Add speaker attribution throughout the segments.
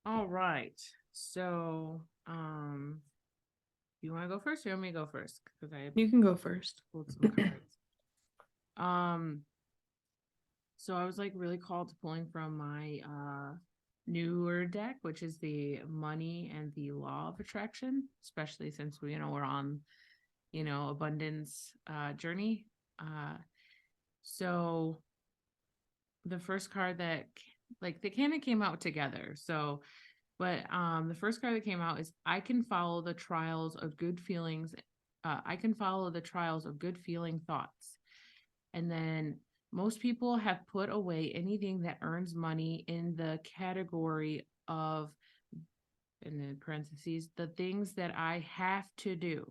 Speaker 1: All right. So, you want to go first or you want me to go first? Because I
Speaker 2: You can go first.
Speaker 1: pulled some cards. Um, so I was like really called to pulling from my newer deck, which is the money and the law of attraction, especially since we're on, abundance journey. Uh so the first card that like they kind of came out together. So but the first card that came out is I can follow the trials of good feelings. I can follow the trials of good feeling thoughts. And then most people have put away anything that earns money in the category of, in the parentheses, the things that I have to do.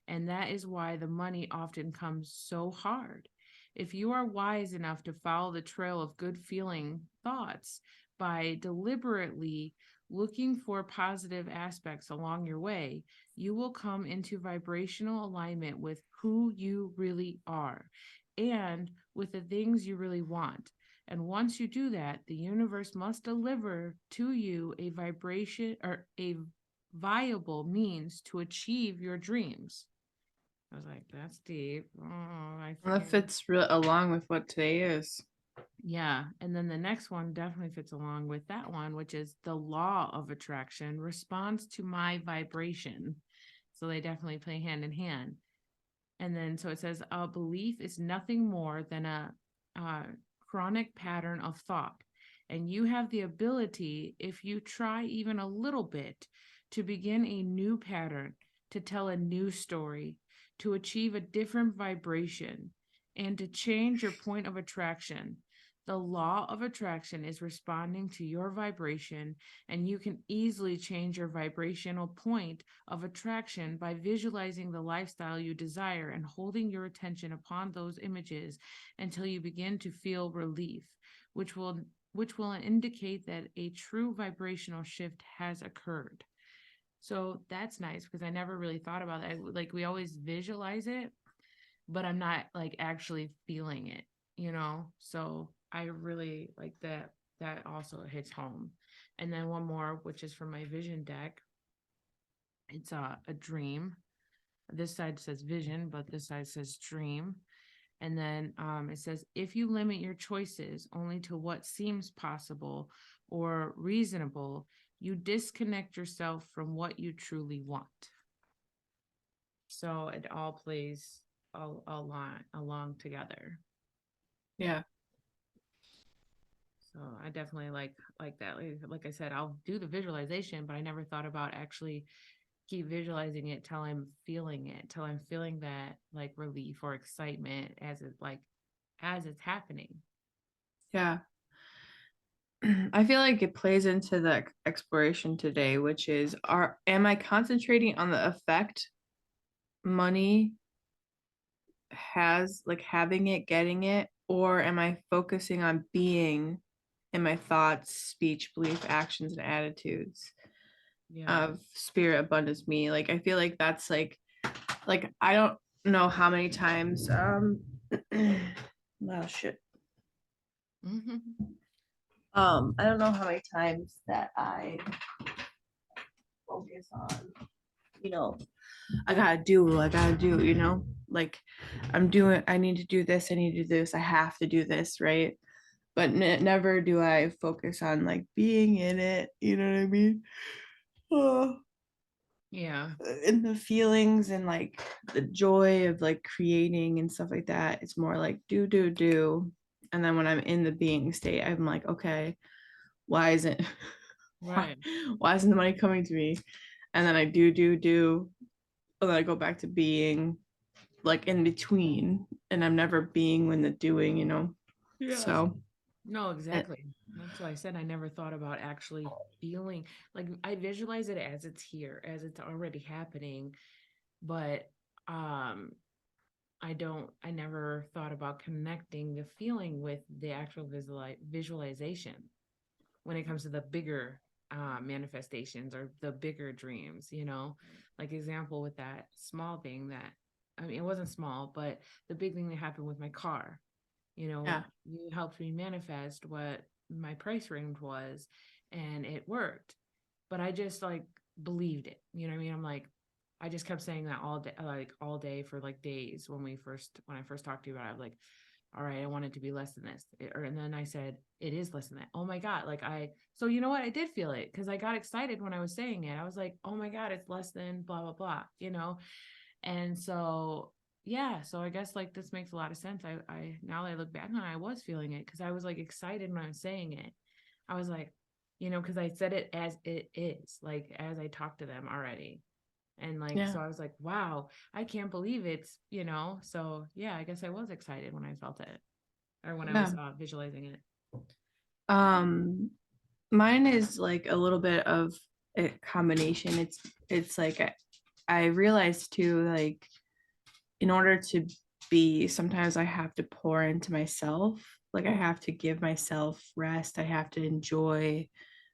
Speaker 1: And that is why the money often comes so hard. If you are wise enough to follow the trail of good feeling thoughts by deliberately looking for positive aspects along your way, you will come into vibrational alignment with who you really are and with the things you really want. And once you do that, the universe must deliver to you a vibration or a viable means to achieve your dreams. I was like, that's deep. Oh, I
Speaker 2: That
Speaker 1: feel.
Speaker 2: fits real along with what today is.
Speaker 1: Yeah. And then the next one definitely fits along with that one, which is the law of attraction responds to my vibration. So they definitely play hand in hand. And then so it says a belief is nothing more than a chronic pattern of thought. And you have the ability, if you try even a little bit, to begin a new pattern, to tell a new story, to achieve a different vibration, and to change your point of attraction. The law of attraction is responding to your vibration, and you can easily change your vibrational point of attraction by visualizing the lifestyle you desire and holding your attention upon those images until you begin to feel relief, which will which will indicate that a true vibrational shift has occurred. So that's nice because I never really thought about that. Like we always visualize it, but I'm not like actually feeling it. So I really like that. That also hits home. And then one more, which is from my vision deck. It's a dream. This side says vision, but this side says dream. And then it says, if you limit your choices only to what seems possible or reasonable, you disconnect yourself from what you truly want. So it all plays along together.
Speaker 2: Yeah.
Speaker 1: So I definitely like that. Like I said, I'll do the visualization, but I never thought about actually keep visualizing it till I'm feeling that like relief or excitement as it's happening.
Speaker 2: Yeah. I feel like it plays into the exploration today, which is am I concentrating on the effect money has, like having it, getting it, or am I focusing on being in my thoughts, speech, belief, actions, and attitudes
Speaker 1: Yeah.
Speaker 2: of spirit abundance me? Like I feel like that's like I don't know how many times oh shit.
Speaker 1: Mm-hmm.
Speaker 2: I don't know how many times that I focus on, you know, I gotta do, like I need to do this, I need to do this, I have to do this, right? But never do I focus on like being in it, you know what I mean? Oh,
Speaker 1: Yeah.
Speaker 2: and the feelings and like the joy of like creating and stuff like that. It's more like do. And then when I'm in the being state, I'm like, okay, why isn't why,
Speaker 1: Right.
Speaker 2: why isn't the money coming to me? And then I do, and then I go back to being like in between, and I'm never being when the doing.
Speaker 1: Yeah.
Speaker 2: So
Speaker 1: No,
Speaker 2: it,
Speaker 1: exactly. That's why I said I never thought about actually feeling like I visualize it as it's here, as it's already happening, but um I never thought about connecting the feeling with the actual visualization when it comes to the bigger manifestations or the bigger dreams. Like example with that small thing that, I mean, it wasn't small, but the big thing that happened with my car.
Speaker 2: yeah,
Speaker 1: You helped me manifest what my price range was, and it worked. but I just like believed it. You know what I mean? I'm like, I just kept saying that all day for like days when I first talked to you about it. I was like, all right, I want it to be less than this. And then I said, it is less than that. Oh my God. So you know what? I did feel it because I got excited when I was saying it. I was like, oh my God, it's less than blah, blah, blah, you know? And so, yeah, so I guess like this makes a lot of sense. Now that I look back on it, I was feeling it because I was like excited when I was saying it. I was like, because I said it as it is, like as I talked to them already. And like,
Speaker 2: Yeah.
Speaker 1: so I was like, wow, I can't believe so yeah, I guess I was excited when I felt it or when I
Speaker 2: Yeah.
Speaker 1: was visualizing it.
Speaker 2: Um, Mine is like a little bit of a combination. It's like I realized too, like in order to be, sometimes I have to pour into myself. Like I have to give myself rest. I have to enjoy.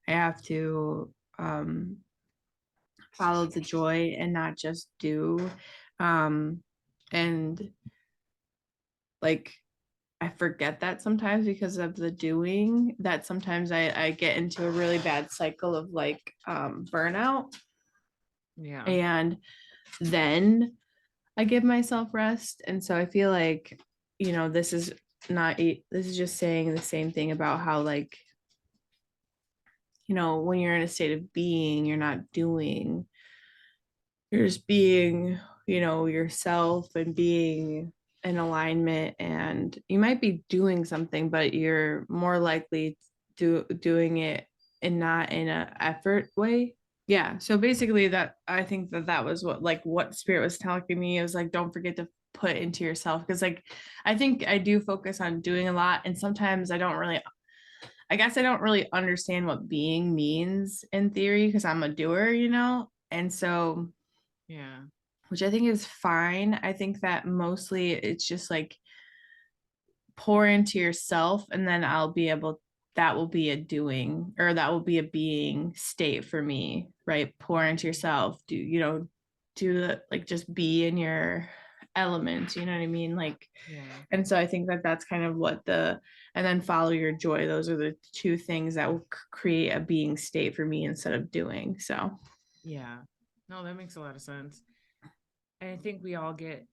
Speaker 2: I have to follow the joy and not just do. And like I forget that sometimes because of the doing, that sometimes I get into a really bad cycle of like burnout.
Speaker 1: Yeah.
Speaker 2: And then I give myself rest. And so I feel like, this is this is just saying the same thing about how like, when you're in a state of being, you're not doing, you're just being, yourself and being in alignment. And you might be doing something, but you're more likely doing it and not in a effort way. Yeah. So basically that, I think that was what spirit was telling me. It was like, don't forget to put into yourself. Cause like, I think I do focus on doing a lot. And sometimes I guess I don't really understand what being means in theory because I'm a doer. And so,
Speaker 1: Yeah.
Speaker 2: which I think is fine. I think that mostly it's just like pour into yourself and then that will be a doing, or that will be a being state for me, right? Pour into yourself, do the, like, just be in your element, you know what I mean? Like,
Speaker 1: Yeah.
Speaker 2: and so I think that that's kind of and then follow your joy. Those are the two things that will create a being state for me instead of doing. So,
Speaker 1: Yeah. No, that makes a lot of sense. And I think we all get,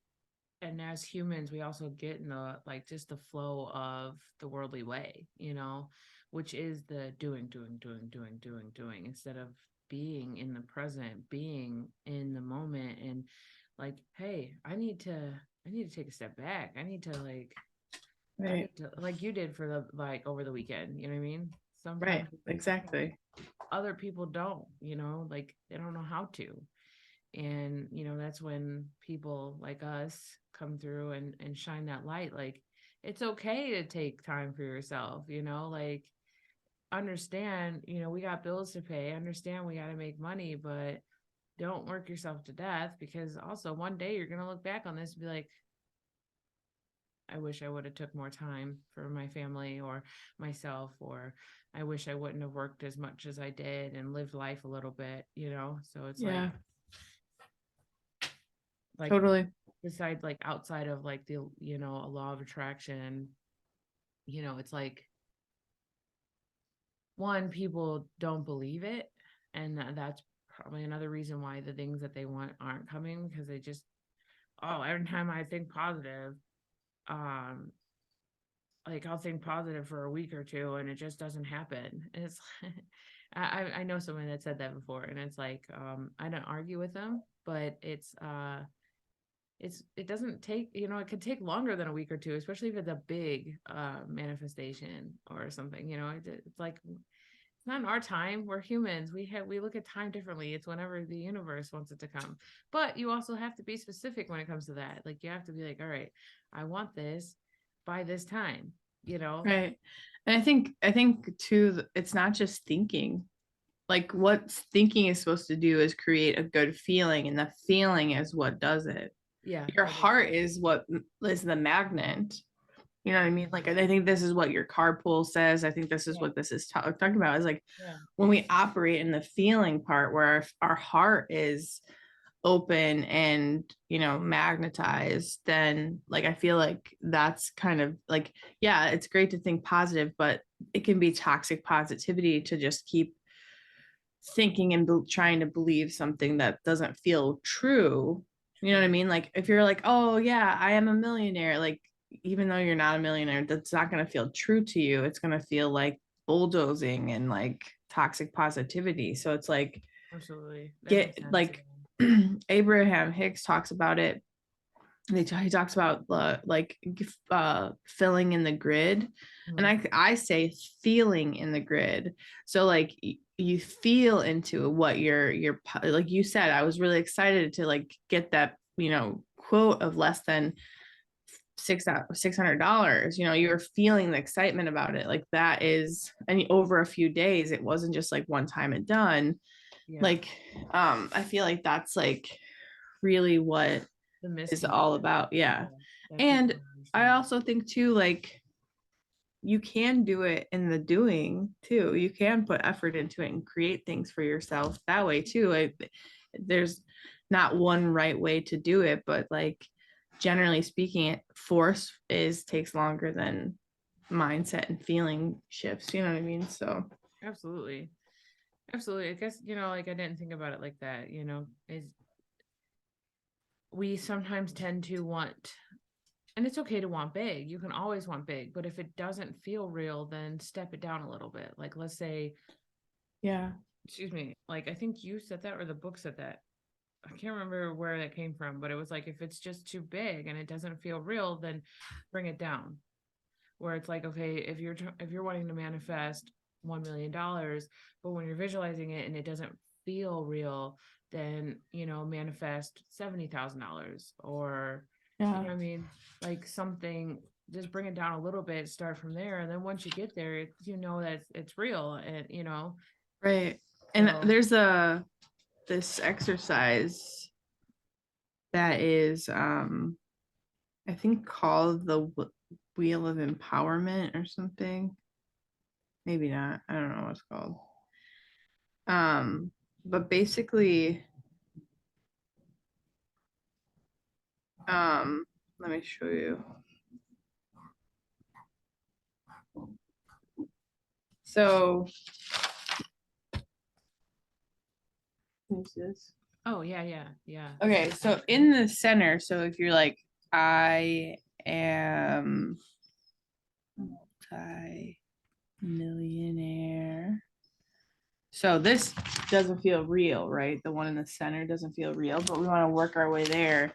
Speaker 1: and as humans, we also get in the like just the flow of the worldly way, which is the doing instead of being in the present, being in the moment, and like, hey, I need to take a step back. I
Speaker 2: right,
Speaker 1: need to, like you did for the like over the weekend. You know what I mean?
Speaker 2: right,
Speaker 1: Sometimes
Speaker 2: exactly.
Speaker 1: other people don't, like they don't know how to. And that's when people like us come through and shine that light. Like it's okay to take time for yourself, like understand, we got bills to pay, understand we got to make money, but don't work yourself to death, because also one day you're going to look back on this and be like, I wish I would have took more time for my family or myself, or I wish I wouldn't have worked as much as I did and lived life a little bit, so it's
Speaker 2: Yeah,
Speaker 1: like
Speaker 2: totally.
Speaker 1: besides like outside of like the a law of attraction, it's like, one, people don't believe it, and that's probably another reason why the things that they want aren't coming, because they just, oh, every time I think positive, um like I'll think positive for a week or two and it just doesn't happen. And it's I know someone that said that before, and it's like, I don't argue with them, but it doesn't take, it could take longer than a week or two, especially if it's a big manifestation or something. It's like, it's not in our time. We're humans. We look at time differently. It's whenever the universe wants it to come. But you also have to be specific when it comes to that. Like you have to be like, all right, I want this by this time,
Speaker 2: Right. And I think too, it's not just thinking. Like what thinking is supposed to do is create a good feeling, and the feeling is what does it.
Speaker 1: Yeah,
Speaker 2: Your
Speaker 1: totally.
Speaker 2: heart is what is the magnet. You know what I
Speaker 1: Yeah.
Speaker 2: mean? Like I think this is what your card pull says. I think this is
Speaker 1: Yeah.
Speaker 2: what this is talking about. Is like
Speaker 1: Yeah.
Speaker 2: when we operate in the feeling part where our heart is open and magnetized, then like I feel like that's kind of like, yeah, it's great to think positive, but it can be toxic positivity to just keep thinking and trying to believe something that doesn't feel true. You know what I mean? Like if you're like, oh yeah, I am a millionaire, like even though you're not a millionaire, that's not going to feel true to you. It's going to feel like bulldozing and like toxic positivity. So it's like,
Speaker 1: Absolutely. That
Speaker 2: get
Speaker 1: makes sense.
Speaker 2: like Abraham Hicks talks about it. He talks about like filling in the grid, and
Speaker 1: Mhm.
Speaker 2: I say feeling in the grid. So like you feel into what you're like you said. I was really excited to like get that quote of less than $600. You're feeling the excitement about it, like that is, and over a few days, it wasn't just like one time and done.
Speaker 1: Yeah.
Speaker 2: Like I feel like that's like really what
Speaker 1: The
Speaker 2: is all
Speaker 1: misconnection.
Speaker 2: about. Yeah.
Speaker 1: Yeah. That people
Speaker 2: And
Speaker 1: don't
Speaker 2: I
Speaker 1: understand.
Speaker 2: also think too, like you can do it in the doing too. You can put effort into it and create things for yourself that way too. There's not one right way to do it, but like generally speaking, force takes longer than mindset and feeling shifts. You know what I mean? So
Speaker 1: Absolutely. Absolutely. I guess, like I didn't think about it like that, is we sometimes tend to want, and it's okay to want big. You can always want big, but if it doesn't feel real, then step it down a little bit. Like let's say,
Speaker 2: yeah.
Speaker 1: excuse me, like I think you said that or the book said that. I can't remember where that came from, but it was like if it's just too big and it doesn't feel real, then bring it down. Where it's like, okay, if you're wanting to manifest $1 million, but when you're visualizing it and it doesn't feel real, then manifest $70,000, or
Speaker 2: Yeah.
Speaker 1: I mean, like something. Just bring it down a little bit, start from there, and then once you get there, that it's real, and
Speaker 2: Right. And
Speaker 1: so.
Speaker 2: there's this exercise that is I think called the wheel of empowerment or something. Maybe not. I don't know what it's called. But basically, let me show you. So, who's this?
Speaker 1: Oh yeah, yeah, yeah.
Speaker 2: Okay, so in the center, so if you're like, I am multi-millionaire. So this doesn't feel real, right? The one in the center doesn't feel real, but we want to work our way there.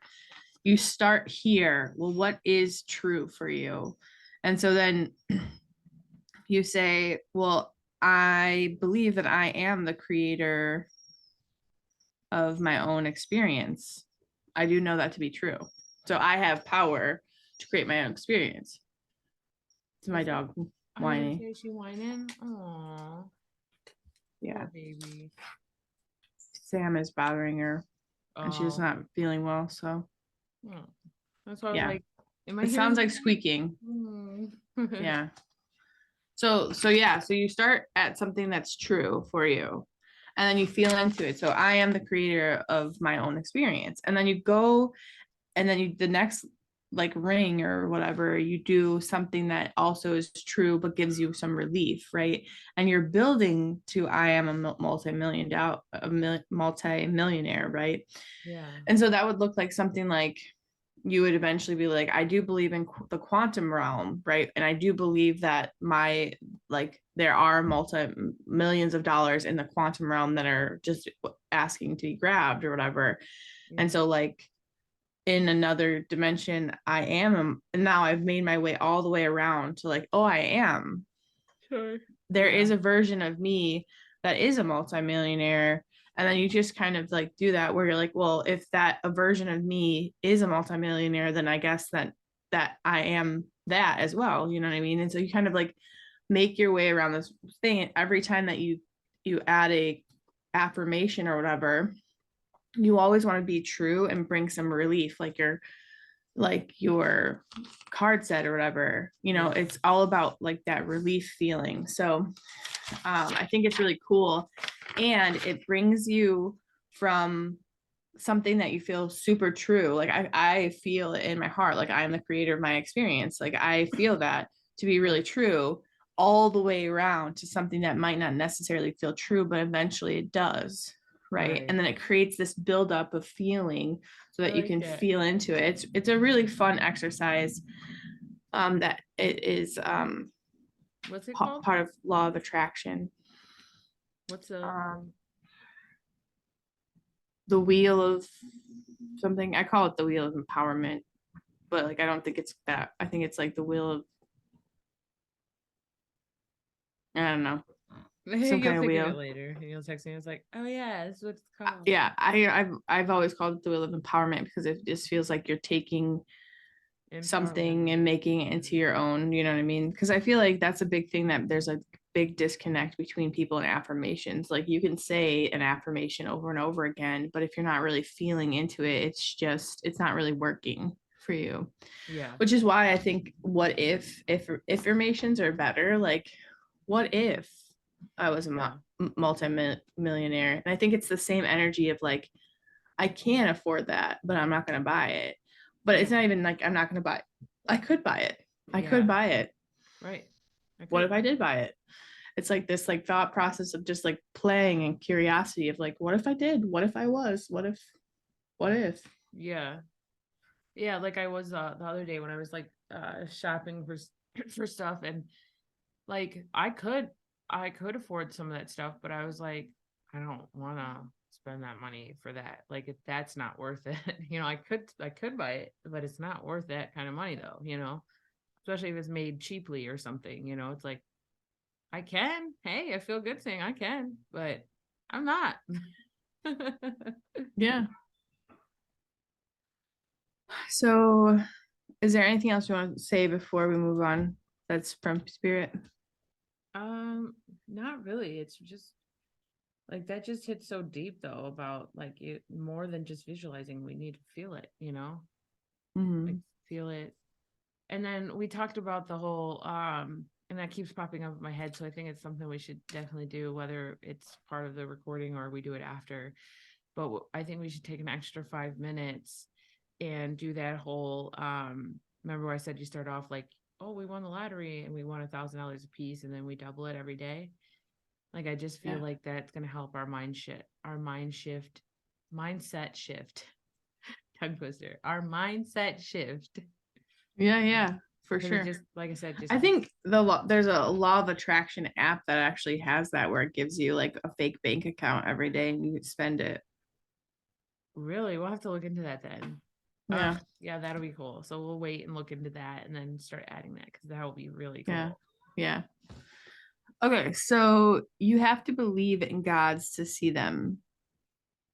Speaker 2: You start here. Well, what is true for you? And so then you say, well, I believe that I am the creator of my own experience. I do know that to be true. So I have power to create my own experience. It's my dog
Speaker 1: Are you gonna
Speaker 2: whining.
Speaker 1: say is she whining? Oh,
Speaker 2: Yeah.
Speaker 1: poor baby.
Speaker 2: Sam is bothering her and she's
Speaker 1: Oh,
Speaker 2: not feeling well. So
Speaker 1: oh. That's why I was
Speaker 2: yeah.
Speaker 1: like, am I
Speaker 2: It sounds
Speaker 1: hearing
Speaker 2: like
Speaker 1: something?
Speaker 2: squeaking.
Speaker 1: Mm.
Speaker 2: Yeah. So yeah, so you start at something that's true for you and then you feel into it. So I am the creator of my own experience. And then you go and then the next like ring or whatever, you do something that also is true but gives you some relief, right? And you're building to I am a multi-millionaire, right?
Speaker 1: Yeah.
Speaker 2: And so that would look like something like you would eventually be like, I do believe in the quantum realm, right? And I do believe that there are multi millions of dollars in the quantum realm that are just asking to be grabbed or whatever.
Speaker 1: Yeah.
Speaker 2: And so like in another dimension, I am, and now I've made my way all the way around to like, oh, I am.
Speaker 1: Sure.
Speaker 2: There
Speaker 1: Yeah.
Speaker 2: is a version of me that is a multimillionaire. And then you just kind of like do that where you're like, well, if that a version of me is a multimillionaire, then I guess that I am that as well. You know what I mean? And so you kind of like make your way around this thing. Every time that you add a affirmation or whatever, you always want to be true and bring some relief, like your card set or whatever.
Speaker 1: Yeah.
Speaker 2: It's all about like that relief feeling. So I think it's really cool, and it brings you from something that you feel super true. Like I feel it in my heart, like I am the creator of my experience. Like I feel that to be really true, all the way around to something that might not necessarily feel true, but eventually it does. Right. And
Speaker 1: Right.
Speaker 2: then it creates this buildup of feeling so
Speaker 1: I
Speaker 2: that you
Speaker 1: like
Speaker 2: can
Speaker 1: that.
Speaker 2: feel into it. It's a really fun exercise that it is
Speaker 1: What's it called?
Speaker 2: part of law of attraction.
Speaker 1: What's the
Speaker 2: Um, the wheel of something. I call it the wheel of empowerment, but like I don't think it's that. I think it's like the wheel of, I don't know, some
Speaker 1: You'll
Speaker 2: kind of
Speaker 1: think of it
Speaker 2: wheel.
Speaker 1: later. You'll text me. It's like, oh yeah, that's what it's called.
Speaker 2: Yeah, I've always called it the wheel of empowerment because it just feels like you're taking something
Speaker 1: Empowerment.
Speaker 2: and making it into your own, you know what I mean? Because I feel like that's a big thing, that there's a big disconnect between people and affirmations. Like you can say an affirmation over and over again, but if you're not really feeling into it, it's not really working for you.
Speaker 1: Yeah.
Speaker 2: Which is why I think what if affirmations are better, like what if I was a
Speaker 1: Yeah.
Speaker 2: multi-millionaire? And I think it's the same energy of like I can't afford that, but I'm not going to buy it. But it's
Speaker 1: Yeah.
Speaker 2: not even like I'm not going to buy it. I could buy it. I could
Speaker 1: Yeah.
Speaker 2: buy it.
Speaker 1: Right. I
Speaker 2: What
Speaker 1: could.
Speaker 2: if I did buy it? It's like this like thought process of just like playing and curiosity of like, what if I did? What if I was? What if?
Speaker 1: Yeah. Yeah. Like I was the other day when I was like shopping for for stuff, and like I could afford some of that stuff, but I was like, I don't want to spend that money for that. Like if that's not worth it. I could buy it, but it's not worth that kind of money though. Especially if it's made cheaply or something, it's like I can. Hey, I feel good saying I can, but I'm not.
Speaker 2: Yeah. So is there anything else you want to say before we move on that's from spirit?
Speaker 1: Not really. It's just like that just hits so deep though about like it more than just visualizing. We need to feel it. Like
Speaker 2: Mm-hmm.
Speaker 1: feel it. And then we talked about the whole and that keeps popping up in my head. So I think it's something we should definitely do, whether it's part of the recording or we do it after. But I think we should take an extra 5 minutes and do that whole remember where I said you start off like, oh, we won the lottery and we won $1,000 a piece and then we double it every day. Like I just feel
Speaker 2: Yeah.
Speaker 1: like that's gonna help mindset shift, tongue twister, our mindset shift.
Speaker 2: Yeah, yeah, for
Speaker 1: Because it
Speaker 2: sure.
Speaker 1: just, like I said, just
Speaker 2: I
Speaker 1: keeps.
Speaker 2: think there's a law of attraction app that actually has that where it gives you like a fake bank account every day and you spend it.
Speaker 1: Really, we'll have to look into that then.
Speaker 2: Yeah,
Speaker 1: Yeah, that'll be cool. So we'll wait and look into that and then start adding that because that will be really
Speaker 2: yeah,
Speaker 1: cool.
Speaker 2: yeah. Okay, so you have to believe in gods to see them.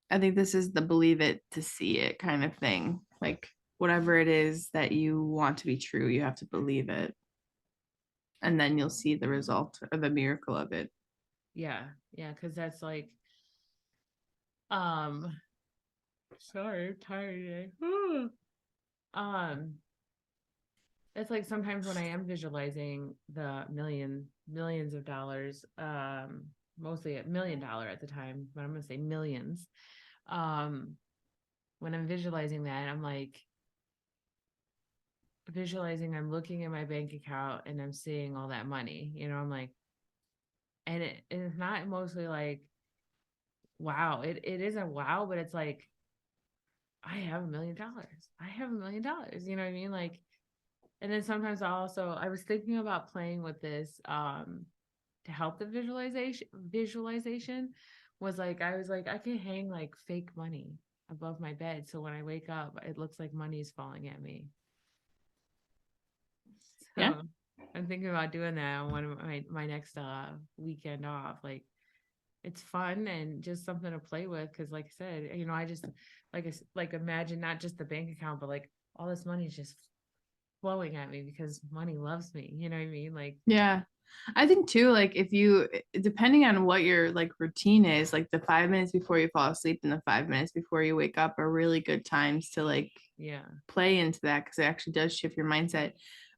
Speaker 2: I think this is the believe it to see it kind of thing. Like whatever it is that you want to be true, you have to believe it. And then you'll see the result or the miracle of it.
Speaker 1: Yeah, yeah, because that's like, um, sorry, I'm tired today. um, it's like sometimes when I am visualizing the millions of dollars, mostly $1 million at the time, but I'm gonna say millions. Um, when I'm visualizing that, I'm like visualizing I'm looking at my bank account and I'm seeing all that money. I'm like, and it's not mostly like wow. It isn't wow, but it's like I have $1 million. I have $1 million. You know what I mean? Like, and then sometimes I was thinking about playing with this to help the visualization was like I was like I can hang like fake money above my bed so when I wake up it looks like money is falling at me.
Speaker 2: Yeah.
Speaker 1: So I'm thinking about doing that on one of my next weekend off. Like it's fun and just something to play with because like I said, I just like imagine not just the bank account but like all this money is just flowing at me because money loves me. You know what I mean? Like
Speaker 2: Yeah. I think too, like if you, depending on what your like routine is, like the 5 minutes before you fall asleep and the 5 minutes before you wake up are really good times to like
Speaker 1: yeah,
Speaker 2: play into that because it actually does shift your mindset.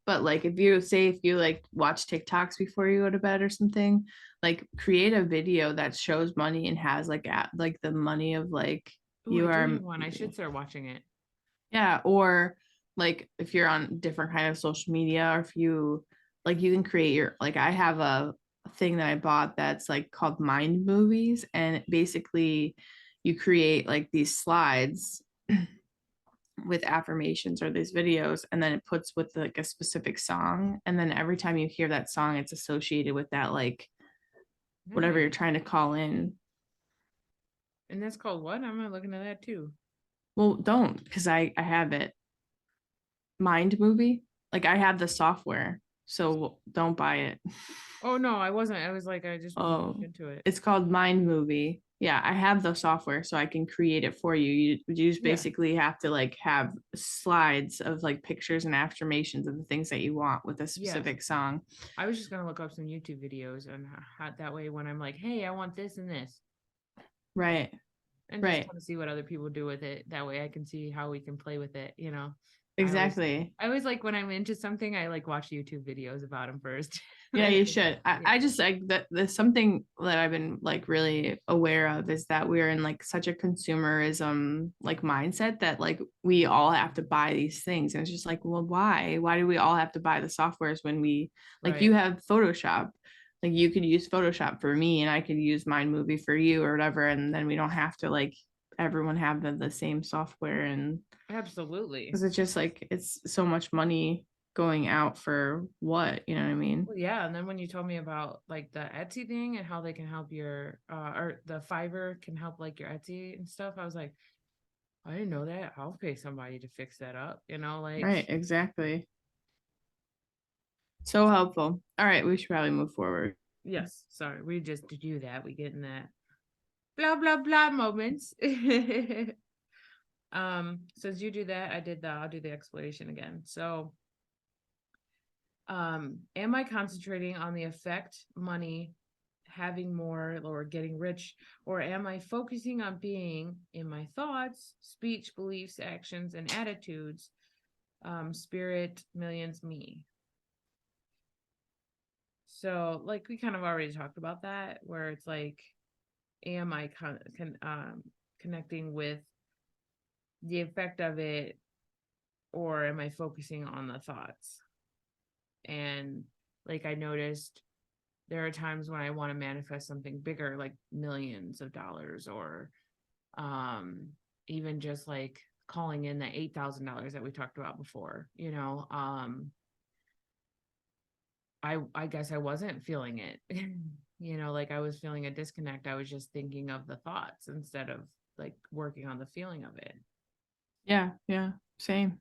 Speaker 2: But like if you like watch TikToks before you go to bed or something, like create a video that shows money and has like like the money of like
Speaker 1: oh, I
Speaker 2: you
Speaker 1: do
Speaker 2: are,
Speaker 1: have one. I should start watching it.
Speaker 2: yeah, or like if you're on different kind of social media or if you like you can create your, like I have a thing that I bought that's like called Mind Movies, and basically you create like these slides with affirmations or these videos, and then it puts with like a specific song, and then every time you hear that song it's associated with that, like whatever you're
Speaker 1: Nice.
Speaker 2: trying to call in.
Speaker 1: And that's called what? I'm not looking at that too.
Speaker 2: Well, don't, because I have it. Mind Movie, like I have the software, so don't buy it.
Speaker 1: Oh no, I wasn't. I was like, I just want to look
Speaker 2: Oh,
Speaker 1: into it.
Speaker 2: it's called Mind Movie. Yeah, I have the software so I can create it for you. You just
Speaker 1: Yeah,
Speaker 2: basically have to like have slides of like pictures and affirmations of the things that you want with a
Speaker 1: yes.
Speaker 2: specific song.
Speaker 1: I was just gonna look up some YouTube videos and how that way when I'm like, hey, I want this and this,
Speaker 2: Right,
Speaker 1: and just
Speaker 2: right.
Speaker 1: kind of see what other people do with it. That way I can see how we can play with it, you know. I always
Speaker 2: Exactly.
Speaker 1: I always like when I'm into something, I like watch YouTube videos about them first.
Speaker 2: Yeah, you should.
Speaker 1: Yeah,
Speaker 2: I just like that there's something that I've been like really aware of is that we're in like such a consumerism like mindset that like we all have to buy these things. And it's just like, well, why? Why do we all have to buy the softwares when we like
Speaker 1: right.
Speaker 2: you have Photoshop? Like you could use Photoshop for me and I could use Mind Movie for you or whatever. And then we don't have to like everyone have the same software, and
Speaker 1: Absolutely.
Speaker 2: because it's just like it's so much money going out for what, you know what I mean?
Speaker 1: Well, yeah, and then when you told me about like the Etsy thing and how they can help your or the Fiverr can help like your Etsy and stuff, I was like, I didn't know that. I'll pay somebody to fix that up, you know, like
Speaker 2: Right, exactly. So helpful. All right, we should probably move forward.
Speaker 1: yes, sorry, we just do that. We get in that blah blah blah moments. Since you do that, I'll do the explanation again. So am I concentrating on the effect money having more or getting rich, or am I focusing on being in my thoughts, speech, beliefs, actions, and attitudes, spirit, millions, me? So like we kind of already talked about that, where it's like, am I connecting with the effect of it, or am I focusing on the thoughts? And like I noticed there are times when I want to manifest something bigger, like millions of dollars, or um, even just like calling in the $8,000 that we talked about before. I guess I wasn't feeling it. Like I was feeling a disconnect. I was just thinking of the thoughts instead of like working on the feeling of it.
Speaker 2: Yeah, yeah, same,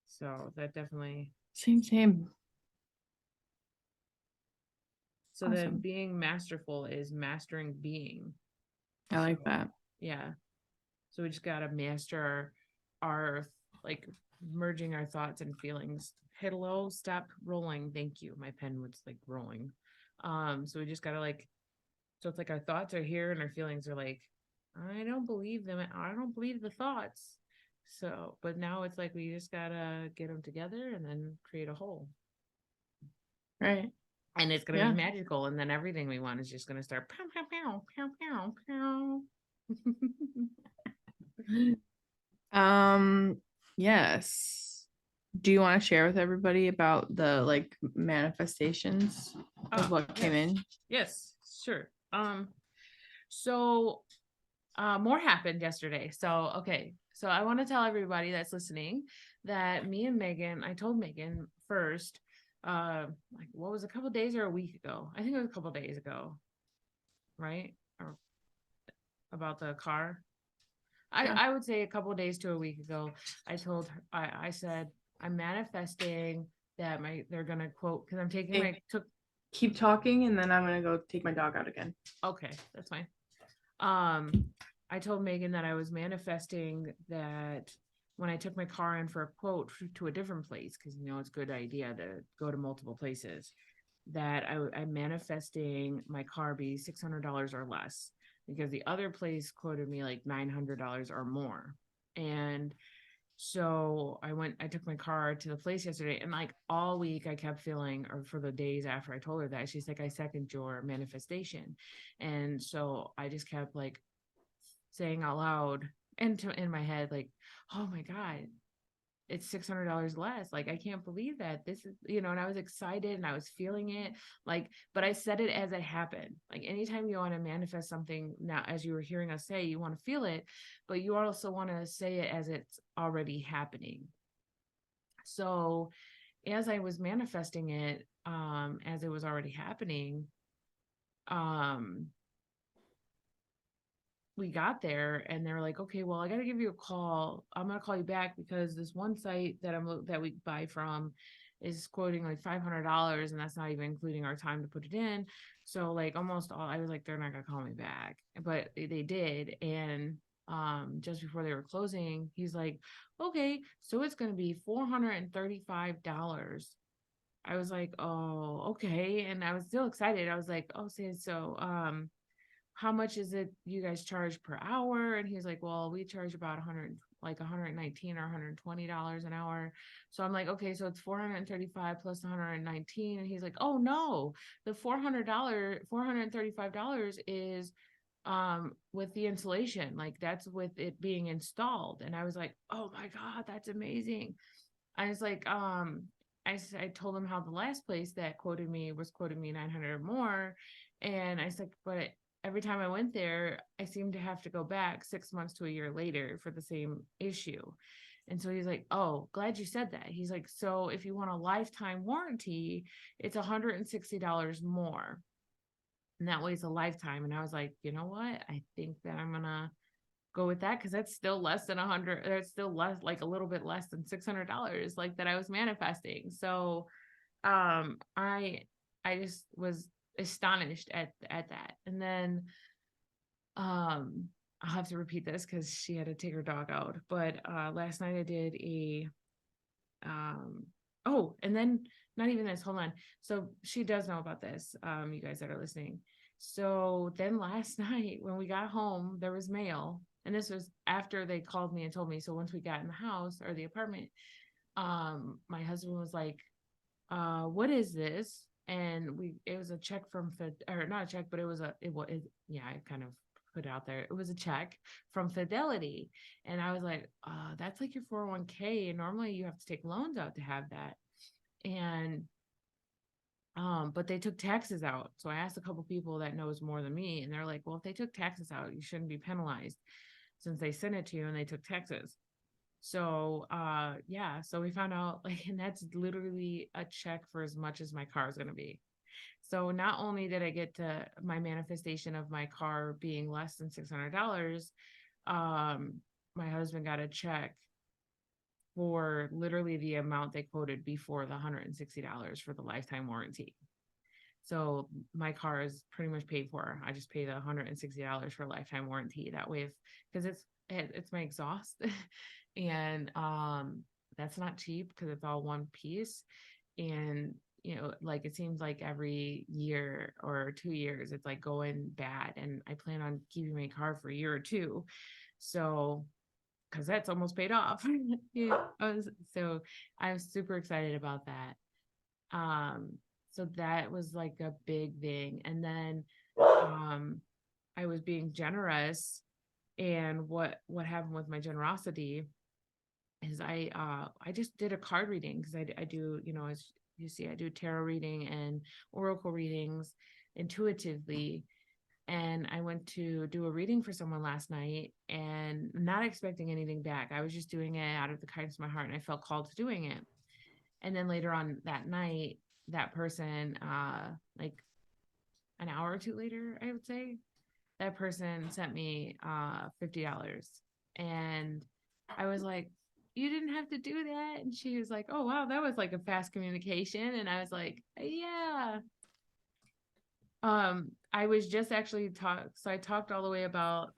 Speaker 1: So that definitely.
Speaker 2: same.
Speaker 1: So then,
Speaker 2: Awesome.
Speaker 1: being masterful is mastering being.
Speaker 2: I
Speaker 1: So
Speaker 2: like that.
Speaker 1: yeah. So we just gotta master our like merging our thoughts and feelings. Hello, stop rolling. Thank you. My pen was like rolling. So we just gotta like, so it's like our thoughts are here and our feelings are like, I don't believe them. I don't believe the thoughts. So, but now it's like we just gotta get them together and then create a whole.
Speaker 2: Right.
Speaker 1: And it's gonna be
Speaker 2: Yeah.
Speaker 1: magical, and then everything we want is just gonna start pow pow pow pow pow pow.
Speaker 2: Um, yes. Do you want to share with everybody about the like manifestations of
Speaker 1: Oh,
Speaker 2: what came
Speaker 1: yes.
Speaker 2: in?
Speaker 1: Yes, sure. So more happened yesterday. So okay. So I want to tell everybody that's listening that me and Megan, I told Megan first, like what was a couple days or a week ago? I think it was a couple days ago, right? Or about the car. I,
Speaker 2: Yeah.
Speaker 1: I would say a couple days to a week ago, I told her, I said, I'm manifesting that they're gonna quote because I'm taking
Speaker 2: Hey,
Speaker 1: my took
Speaker 2: keep talking and then I'm gonna go take my dog out again.
Speaker 1: okay, that's fine. Um, I told Megan that I was manifesting that when I took my car in for a quote to a different place, because it's a good idea to go to multiple places, that I'm manifesting my car be $600 or less because the other place quoted me like $900 or more. And so I took my car to the place yesterday, and like all week I kept feeling, or for the days after I told her that, she's like, I second your manifestation. And so I just kept like saying out loud and in my head, like, oh my God, it's $600 less. Like, I can't believe that this is, and I was excited and I was feeling it. Like, but I said it as it happened. Like, anytime you want to manifest something now, as you were hearing us say, you want to feel it, but you also want to say it as it's already happening. So as I was manifesting it, as it was already happening, um, we got there and they were like, okay, well, I got to give you a call. I'm going to call you back because this one site that we buy from is quoting like $500, and that's not even including our time to put it in. So like almost all, I was like, they're not going to call me back, but they did. And just before they were closing, he's like, okay, so it's going to be $435. I was like, oh, okay. And I was still excited. I was like, oh, so how much is it you guys charge per hour? And he's like, well, we charge about 100, like 119 or $120 an hour. So I'm like, okay, so it's 435 plus 119. And he's like, oh no, the $435 is with the installation. Like, that's with it being installed. And I was like, oh my God, that's amazing. I was like, I told him how the last place that quoted me was quoting me 900 or more. And I said, but every time I went there, I seemed to have to go back 6 months to a year later for the same issue. And so he's like, oh, glad you said that. He's like, so if you want a lifetime warranty, it's $160 more. And that way it's a lifetime. And I was like, you know what? I think that I'm going to go with that, because that's still less than 100. That's still less, like a little bit less than $600, like that I was manifesting. So I just was astonished at that. And then I'll have to repeat this because she had to take her dog out. But last night I did a oh, and then not even this, hold on. So she does know about this, you guys that are listening. So then last night when we got home, there was mail. And this was after they called me and told me. So once we got in the house or the apartment, my husband was like, what is this? And it was a check from or not a check, but it was yeah, I kind of put it out there. It was a check from Fidelity. And I was like, that's like your 401k. And normally you have to take loans out to have that. And but they took taxes out. So I asked a couple people that knows more than me, and they're like, well, if they took taxes out, you shouldn't be penalized since they sent it to you and they took taxes. So yeah, so we found out, like, and that's literally a check for as much as my car is going to be. So not only did I get to my manifestation of my car being less than $600, my husband got a check for literally the amount they quoted before, the $160 for the lifetime warranty. So my car is pretty much paid for. I just pay the $160 for a lifetime warranty. That way, because it's my exhaust, and that's not cheap because it's all one piece. And like, it seems like every year or 2 years it's like going bad, and I plan on keeping my car for a year or two. So because that's almost paid off. Yeah, so I was super excited about that. So that was like a big thing. And then I was being generous, and what happened with my generosity is I just did a card reading, because I do, as you see, I do tarot reading and oracle readings intuitively. And I went to do a reading for someone last night, and not expecting anything back. I was just doing it out of the kindness of my heart, and I felt called to doing it. And then later on that night, that person, like an hour or two later, I would say, that person sent me $50. And I was like, you didn't have to do that. And she was like, oh wow, that was like a fast communication. And I was like, yeah. I was just actually so I talked all the way about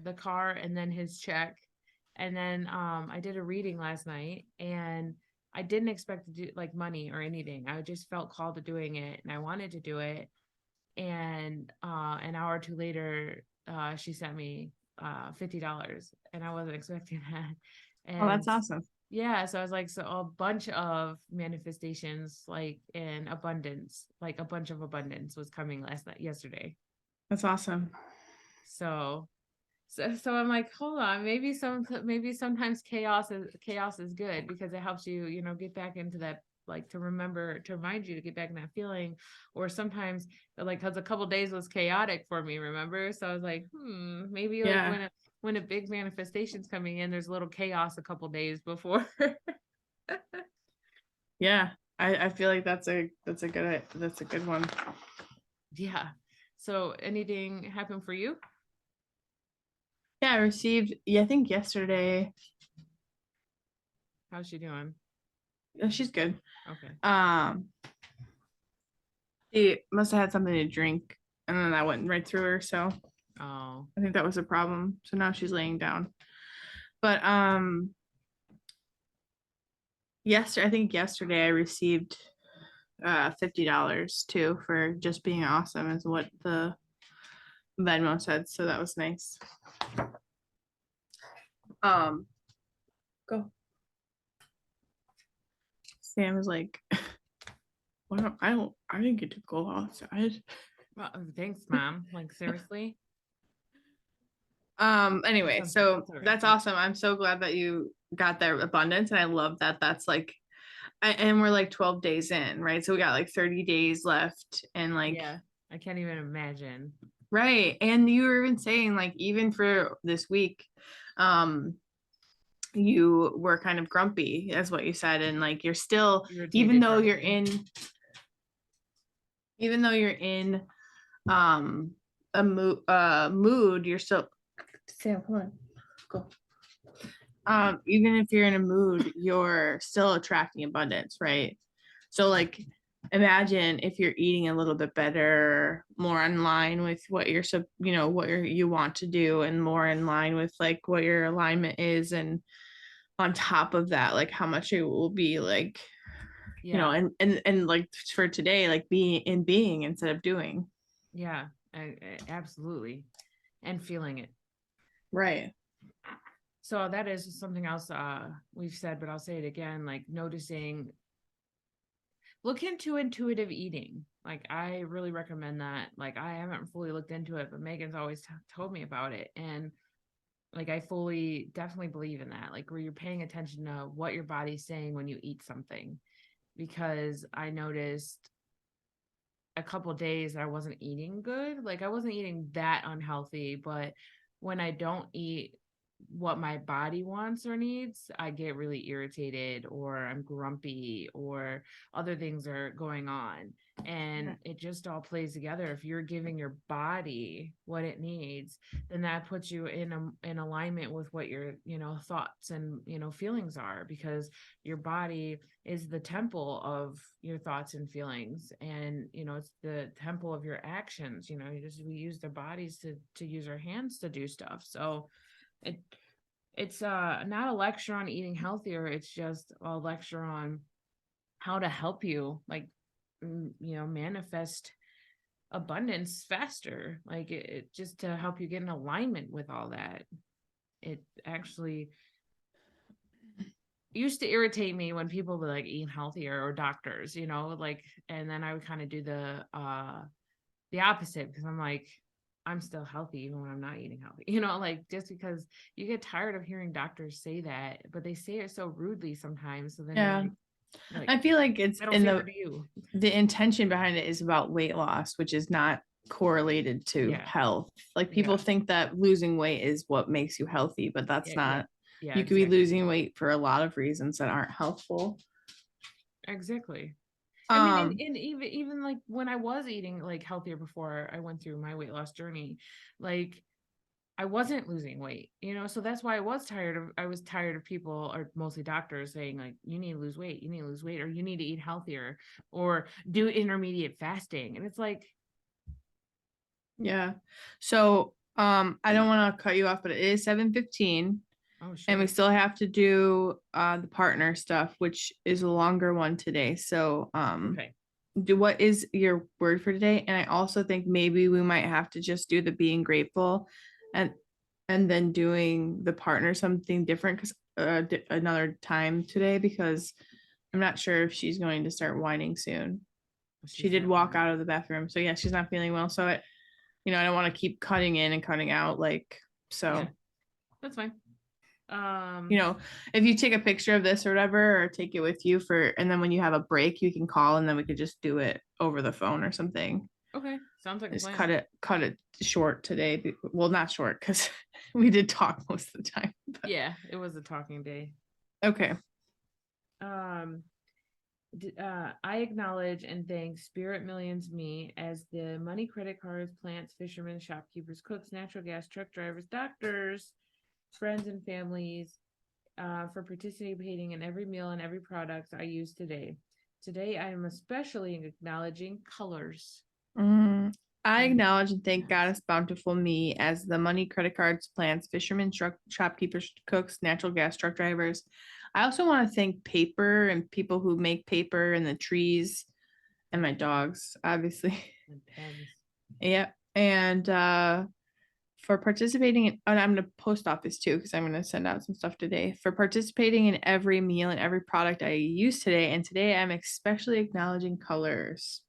Speaker 1: the car and then his check. And then I did a reading last night, and I didn't expect to do like money or anything. I just felt called to doing it, and I wanted to do it. And an hour or two later, she sent me $50, and I wasn't expecting that.
Speaker 2: Oh,
Speaker 1: And
Speaker 2: that's awesome.
Speaker 1: yeah, so I was like, so a bunch of manifestations, like in abundance, like a bunch of abundance was coming yesterday.
Speaker 2: That's awesome.
Speaker 1: So So I'm like, hold on, maybe sometimes chaos is good because it helps you, get back into that, like, to remind you to get back in that feeling. Or sometimes, like, because a couple days was chaotic for me, remember? So I was like, maybe, like,
Speaker 2: Yeah.
Speaker 1: when a big manifestation's coming in, there's a little chaos a couple days before.
Speaker 2: Yeah. I feel like that's a good one.
Speaker 1: Yeah. So anything happened for you?
Speaker 2: Yeah, I received, yeah, I think yesterday.
Speaker 1: How's she doing?
Speaker 2: She's good.
Speaker 1: Okay.
Speaker 2: Um, she must have had something to drink, and then that went right through her. So
Speaker 1: Oh,
Speaker 2: I think that was a problem. So now she's laying down. But I think yesterday I received $50 too for just being awesome is what the Venmo said. So that was nice. Um, go. Sam was like, well, I didn't get to go outside.
Speaker 1: well, thanks, mom. Like, seriously?
Speaker 2: Anyway, so
Speaker 1: That's all right.
Speaker 2: that's awesome. I'm so glad that you got that abundance, and I love that that's like and we're like 12 days in, right? So we got like 30 days left, and like
Speaker 1: Yeah, I can't even imagine.
Speaker 2: right. And you were even saying like even for this week, um you were kind of grumpy, as what you said, and like you're still, even
Speaker 1: Irritated,
Speaker 2: though you're
Speaker 1: grumpy.
Speaker 2: in even though you're in um a mood, you're still, Sam, come on, go. Even if you're in a mood, you're still attracting abundance, right? So like imagine if you're eating a little bit better, more in line with what you want to do, and more in line with like what your alignment is, and on top of that, like how much it will be like,
Speaker 1: Yeah,
Speaker 2: and like for today, like being instead of doing.
Speaker 1: yeah, absolutely. And feeling it.
Speaker 2: Right.
Speaker 1: So that is something else we've said, but I'll say it again, like noticing, look into intuitive eating. Like, I really recommend that. Like, I haven't fully looked into it, but Megan's always told me about it. And like, I fully definitely believe in that. Like, where you're paying attention to what your body's saying when you eat something. Because I noticed a couple days I wasn't eating good. Like, I wasn't eating that unhealthy, but when I don't eat what my body wants or needs, I get really irritated, or I'm grumpy, or other things are going on. And it just all plays together. If you're giving your body what it needs, then that puts you in alignment with what your, thoughts and, feelings are, because your body is the temple of your thoughts and feelings, and it's the temple of your actions. We use their bodies to use our hands to do stuff. So it it's not a lecture on eating healthier, it's just a lecture on how to help you, like, manifest abundance faster, like it just to help you get in alignment with all that. It actually used to irritate me when people would like eat healthier, or doctors, like, and then I would kind of do the opposite, because I'm like, I'm still healthy even when I'm not eating healthy, like, just because you get tired of hearing doctors say that, but they say it so rudely sometimes. So then
Speaker 2: Yeah.
Speaker 1: you're like,
Speaker 2: I feel like it's
Speaker 1: I don't
Speaker 2: in
Speaker 1: favor to you.
Speaker 2: the intention behind it is about weight loss, which is not correlated to
Speaker 1: Yeah.
Speaker 2: health. Like people
Speaker 1: Yeah.
Speaker 2: think that losing weight is what makes you healthy, but that's
Speaker 1: Yeah. Yeah.
Speaker 2: not.
Speaker 1: Yeah.
Speaker 2: You could be
Speaker 1: Exactly.
Speaker 2: losing weight for a lot of reasons that aren't helpful.
Speaker 1: Exactly. I mean, and,
Speaker 2: Um,
Speaker 1: and even like when I was eating like healthier before I went through my weight loss journey, like, I wasn't losing weight, so that's why I was tired of people, or mostly doctors, saying like, you need to lose weight, or you need to eat healthier, or do intermediate fasting. And it's like,
Speaker 2: yeah. So, I don't want to cut you off, but it is 7:15,
Speaker 1: oh,
Speaker 2: and we
Speaker 1: shoot.
Speaker 2: still have to do the partner stuff, which is a longer one today. So,
Speaker 1: Okay.
Speaker 2: what is your word for today? And I also think maybe we might have to just do the being grateful, and then doing the partner something different, because another time today, because I'm not sure if she's going to start whining soon. She
Speaker 1: She's
Speaker 2: did
Speaker 1: not
Speaker 2: walk
Speaker 1: feeling.
Speaker 2: out of the bathroom, so yeah, she's not feeling well. So I don't want to keep cutting in and cutting out, like So,
Speaker 1: Yeah. That's fine.
Speaker 2: you know, if you take a picture of this or whatever, or take it with you and then when you have a break, you can call and then we could just do it over the phone or something.
Speaker 1: Okay, sounds like a
Speaker 2: Just
Speaker 1: plan.
Speaker 2: cut it short today. Well, not short because we did talk most of the time. But
Speaker 1: Yeah, it was a talking day.
Speaker 2: okay.
Speaker 1: Um, I acknowledge and thank Spirit Millions Me as the money, credit cards, plants, fishermen, shopkeepers, cooks, natural gas, truck drivers, doctors, friends, and families for participating in every meal and every product I use today. Today, I am especially acknowledging colors.
Speaker 2: I acknowledge and thank Goddess Bountiful Me as the money, credit cards, plants, fishermen, shopkeepers, cooks, natural gas truck drivers. I also want to thank paper and people who make paper and the trees and my dogs, obviously.
Speaker 1: And pens.
Speaker 2: Yeah. And for participating in, and I'm going to post office too, because I'm going to send out some stuff today for participating in every meal and every product I use today. And today I'm especially acknowledging colors.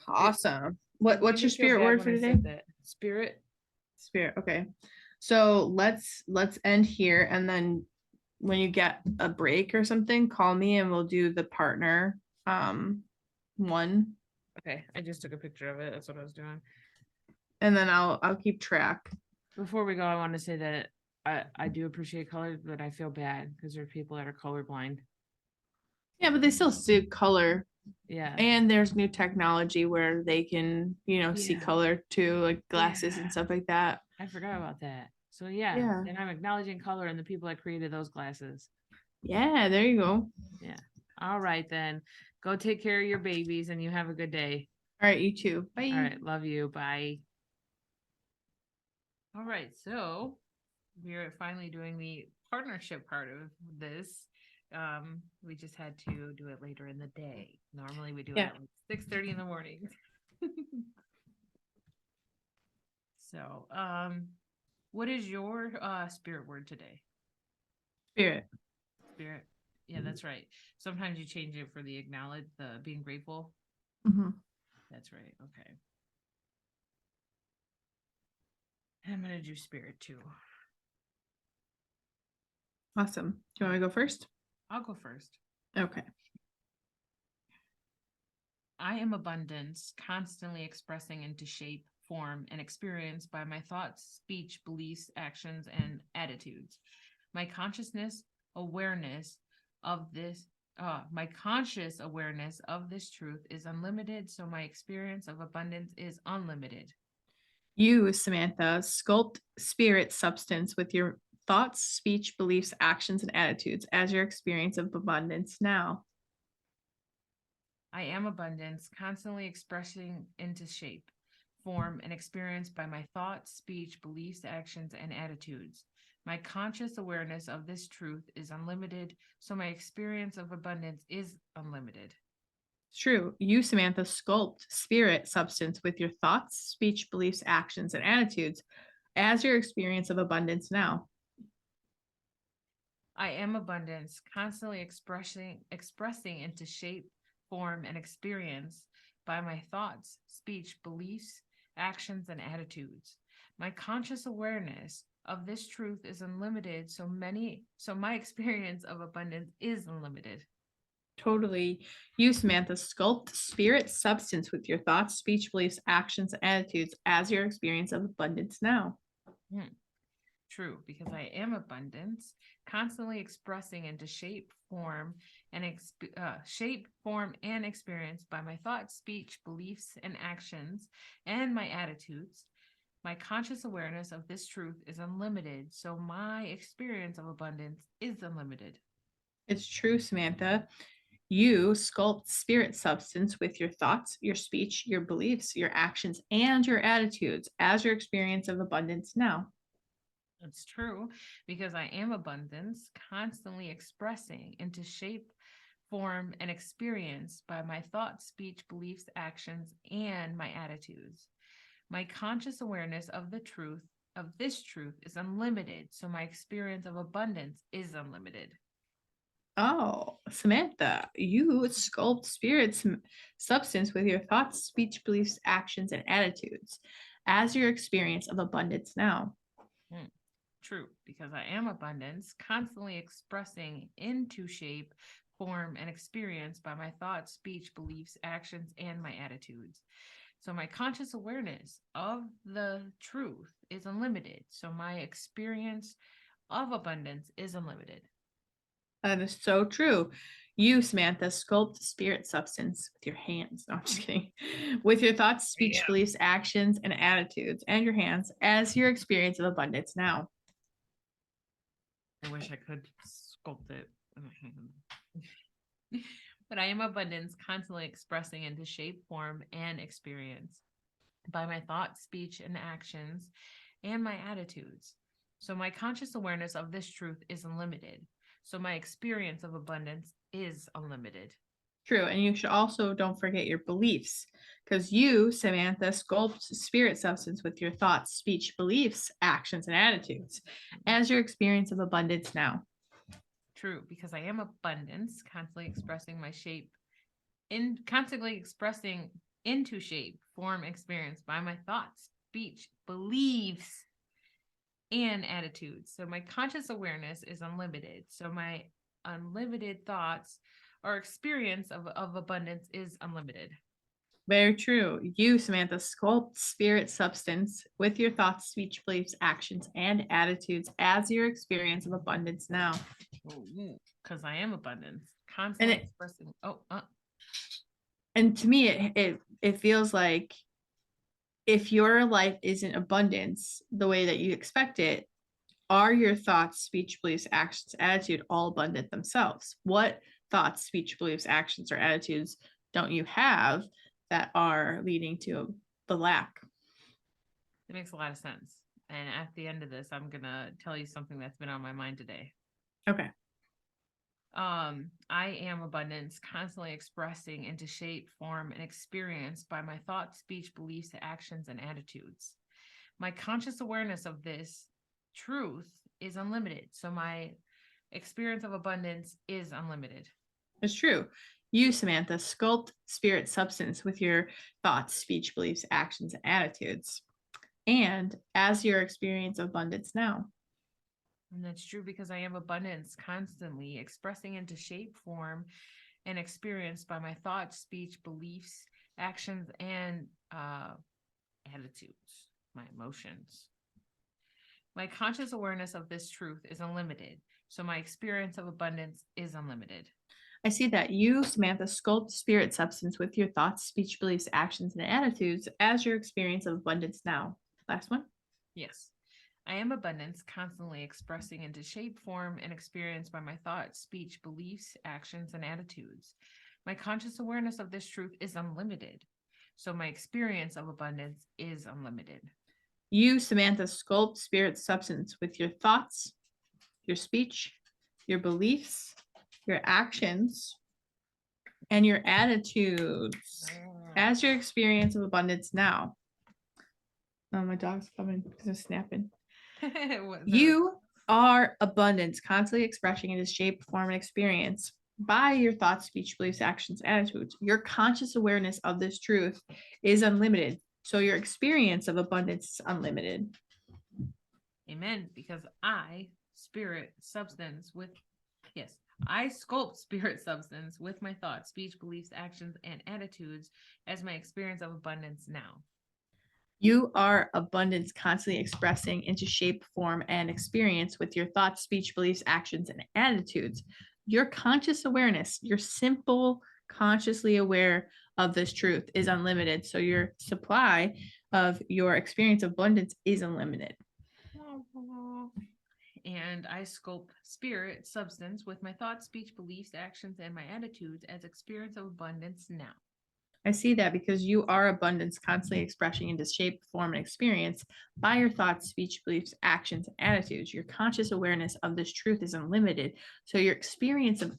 Speaker 2: Awesome.
Speaker 1: It made
Speaker 2: What's
Speaker 1: me
Speaker 2: your
Speaker 1: feel
Speaker 2: spirit
Speaker 1: bad
Speaker 2: word
Speaker 1: when
Speaker 2: for
Speaker 1: I
Speaker 2: today?
Speaker 1: said that. Spirit.
Speaker 2: Spirit. Okay. So let's end here and then when you get a break or something, call me and we'll do the partner one.
Speaker 1: Okay, I just took a picture of it. That's what I was doing.
Speaker 2: And then I'll keep track.
Speaker 1: Before we go, I want to say that I do appreciate colors, but I feel bad because there are people that are colorblind.
Speaker 2: Yeah, but they still see color.
Speaker 1: Yeah.
Speaker 2: And there's new technology where they can, see
Speaker 1: Yeah.
Speaker 2: color too, like glasses
Speaker 1: Yeah.
Speaker 2: and stuff like that.
Speaker 1: I forgot about that. So yeah,
Speaker 2: Yeah.
Speaker 1: and I'm acknowledging color and the people that created those glasses.
Speaker 2: Yeah, there you go. All
Speaker 1: Yeah. All right then. Go take care of your babies and you have a good day.
Speaker 2: right, you too.
Speaker 1: All
Speaker 2: Bye.
Speaker 1: right. Love you. Bye. All right. So we're finally doing the partnership part of this. We just had to do it later in the day. Normally we do it
Speaker 2: Yeah.
Speaker 1: at like 6:30 in the morning. So, what is your spirit word today?
Speaker 2: Spirit.
Speaker 1: Spirit. Yeah, that's right. Sometimes you change it for the acknowledge, the being grateful.
Speaker 2: Mm-hmm.
Speaker 1: That's right. Okay. I'm gonna do spirit too.
Speaker 2: Awesome. Do you want me to go first?
Speaker 1: I'll go first.
Speaker 2: Okay.
Speaker 1: I am abundance, constantly expressing into shape, form, and experience by my thoughts, speech, beliefs, actions, and attitudes. My consciousness awareness of this my conscious awareness of this truth is unlimited, so my experience of abundance is unlimited.
Speaker 2: You, Samantha, sculpt spirit substance with your thoughts, speech, beliefs, actions, and attitudes as your experience of abundance now.
Speaker 1: I am abundance, constantly expressing into shape, form, and experience by my thoughts, speech, beliefs, actions, and attitudes. My conscious awareness of this truth is unlimited, so my experience of abundance is unlimited.
Speaker 2: It's true. You, Samantha, sculpt spirit substance with your thoughts, speech, beliefs, actions, and attitudes as your experience of abundance now.
Speaker 1: I am abundance, constantly expressing into shape, form, and experience by my thoughts, speech, beliefs, actions, and attitudes. My conscious awareness of this truth is unlimited, so my experience of abundance is unlimited.
Speaker 2: Totally. You, Samantha, sculpt spirit substance with your thoughts, speech, beliefs, actions, and attitudes as your experience of abundance now.
Speaker 1: True, because I am abundance, constantly expressing into shape, form, and experience by my thoughts, speech, beliefs, and actions, and my attitudes. My conscious awareness of this truth is unlimited, so my experience of abundance is unlimited.
Speaker 2: It's true, Samantha. You sculpt spirit substance with your thoughts, your speech, your beliefs, your actions, and your attitudes as your experience of abundance now.
Speaker 1: It's true, because I am abundance, constantly expressing into shape, form, and experience by my thoughts, speech, beliefs, actions, and my attitudes. My conscious awareness of this truth is unlimited, so my experience of abundance is unlimited.
Speaker 2: Oh, Samantha, you sculpt spirit substance with your thoughts, speech, beliefs, actions, and attitudes as your experience of abundance now.
Speaker 1: True, because I am abundance, constantly expressing into shape, form, and experience by my thoughts, speech, beliefs, actions, and my attitudes. So my conscious awareness of the truth is unlimited. So my experience of abundance is unlimited.
Speaker 2: That is so true. You, Samantha, sculpt spirit substance with your hands. No, I'm just kidding. With your thoughts, speech,
Speaker 1: Yeah.
Speaker 2: beliefs, actions, and attitudes, and your hands as your experience of abundance now.
Speaker 1: I wish I could sculpt it. But I am abundance, constantly expressing into shape, form, and experience by my thoughts, speech, and actions, and my attitudes. So my conscious awareness of this truth is unlimited. So my experience of abundance is unlimited.
Speaker 2: True. And you should also don't forget your beliefs because you, Samantha, sculpt spirit substance with your thoughts, speech, beliefs, actions, and attitudes as your experience of abundance now.
Speaker 1: True, because I am abundance, constantly expressing constantly expressing into shape, form, experience by my thoughts, speech, beliefs, and attitudes. So my conscious awareness is unlimited. So my unlimited thoughts or experience of abundance is unlimited.
Speaker 2: Very true. You, Samantha, sculpt spirit substance with your thoughts, speech, beliefs, actions, and attitudes as your experience of abundance now.
Speaker 1: Because I am abundance,
Speaker 2: And
Speaker 1: constantly expressing.
Speaker 2: and to me, it feels like if your life isn't abundance the way that you expect it, are your thoughts, speech, beliefs, actions, attitude all abundant themselves? What thoughts, speech, beliefs, actions, or attitudes don't you have that are leading to the lack?
Speaker 1: It makes a lot of sense. And at the end of this, I'm gonna tell you something that's been on my mind today.
Speaker 2: Okay.
Speaker 1: I am abundance, constantly expressing into shape, form, and experience by my thoughts, speech, beliefs, actions, and attitudes. My conscious awareness of this truth is unlimited. So my experience of abundance is unlimited.
Speaker 2: It's true. You, Samantha, sculpt spirit substance with your thoughts, speech, beliefs, actions, and attitudes, and as your experience of abundance now.
Speaker 1: And that's true because I am abundance, constantly expressing into shape, form, and experience by my thoughts, speech, beliefs, actions, and attitudes, my emotions. My conscious awareness of this truth is unlimited. So my experience of abundance is unlimited.
Speaker 2: I see that you, Samantha, sculpt spirit substance with your thoughts, speech, beliefs, actions, and attitudes as your experience of abundance now. Last one.
Speaker 1: Yes. I am abundance, constantly expressing into shape, form, and experience by my thoughts, speech, beliefs, actions, and attitudes. My conscious awareness of this truth is unlimited. So my experience of abundance is unlimited.
Speaker 2: You, Samantha, sculpt spirit substance with your thoughts, your speech, your beliefs, your actions, and your attitudes as your experience of abundance now. Oh, my dog's coming because they're snapping. You are abundance, constantly expressing in its shape, form, and experience by your thoughts, speech, beliefs, actions, attitudes. Your conscious awareness of this truth is unlimited. So your experience of abundance is unlimited.
Speaker 1: Amen. Because I spirit substance with, yes, I sculpt spirit substance with my thoughts, speech, beliefs, actions, and attitudes as my experience of abundance now.
Speaker 2: You are abundance, constantly expressing into shape, form, and experience with your thoughts, speech, beliefs, actions, and attitudes. Your conscious awareness, your simple, consciously aware of this truth is unlimited. So your supply of your experience of abundance is unlimited.
Speaker 1: And I sculpt spirit substance with my thoughts, speech, beliefs, actions, and my attitudes as experience of abundance now.
Speaker 2: I see that because you are abundance, constantly expressing into shape, form, and experience by your thoughts, speech, beliefs, actions, and attitudes. Your conscious awareness of this truth is unlimited. So your experience of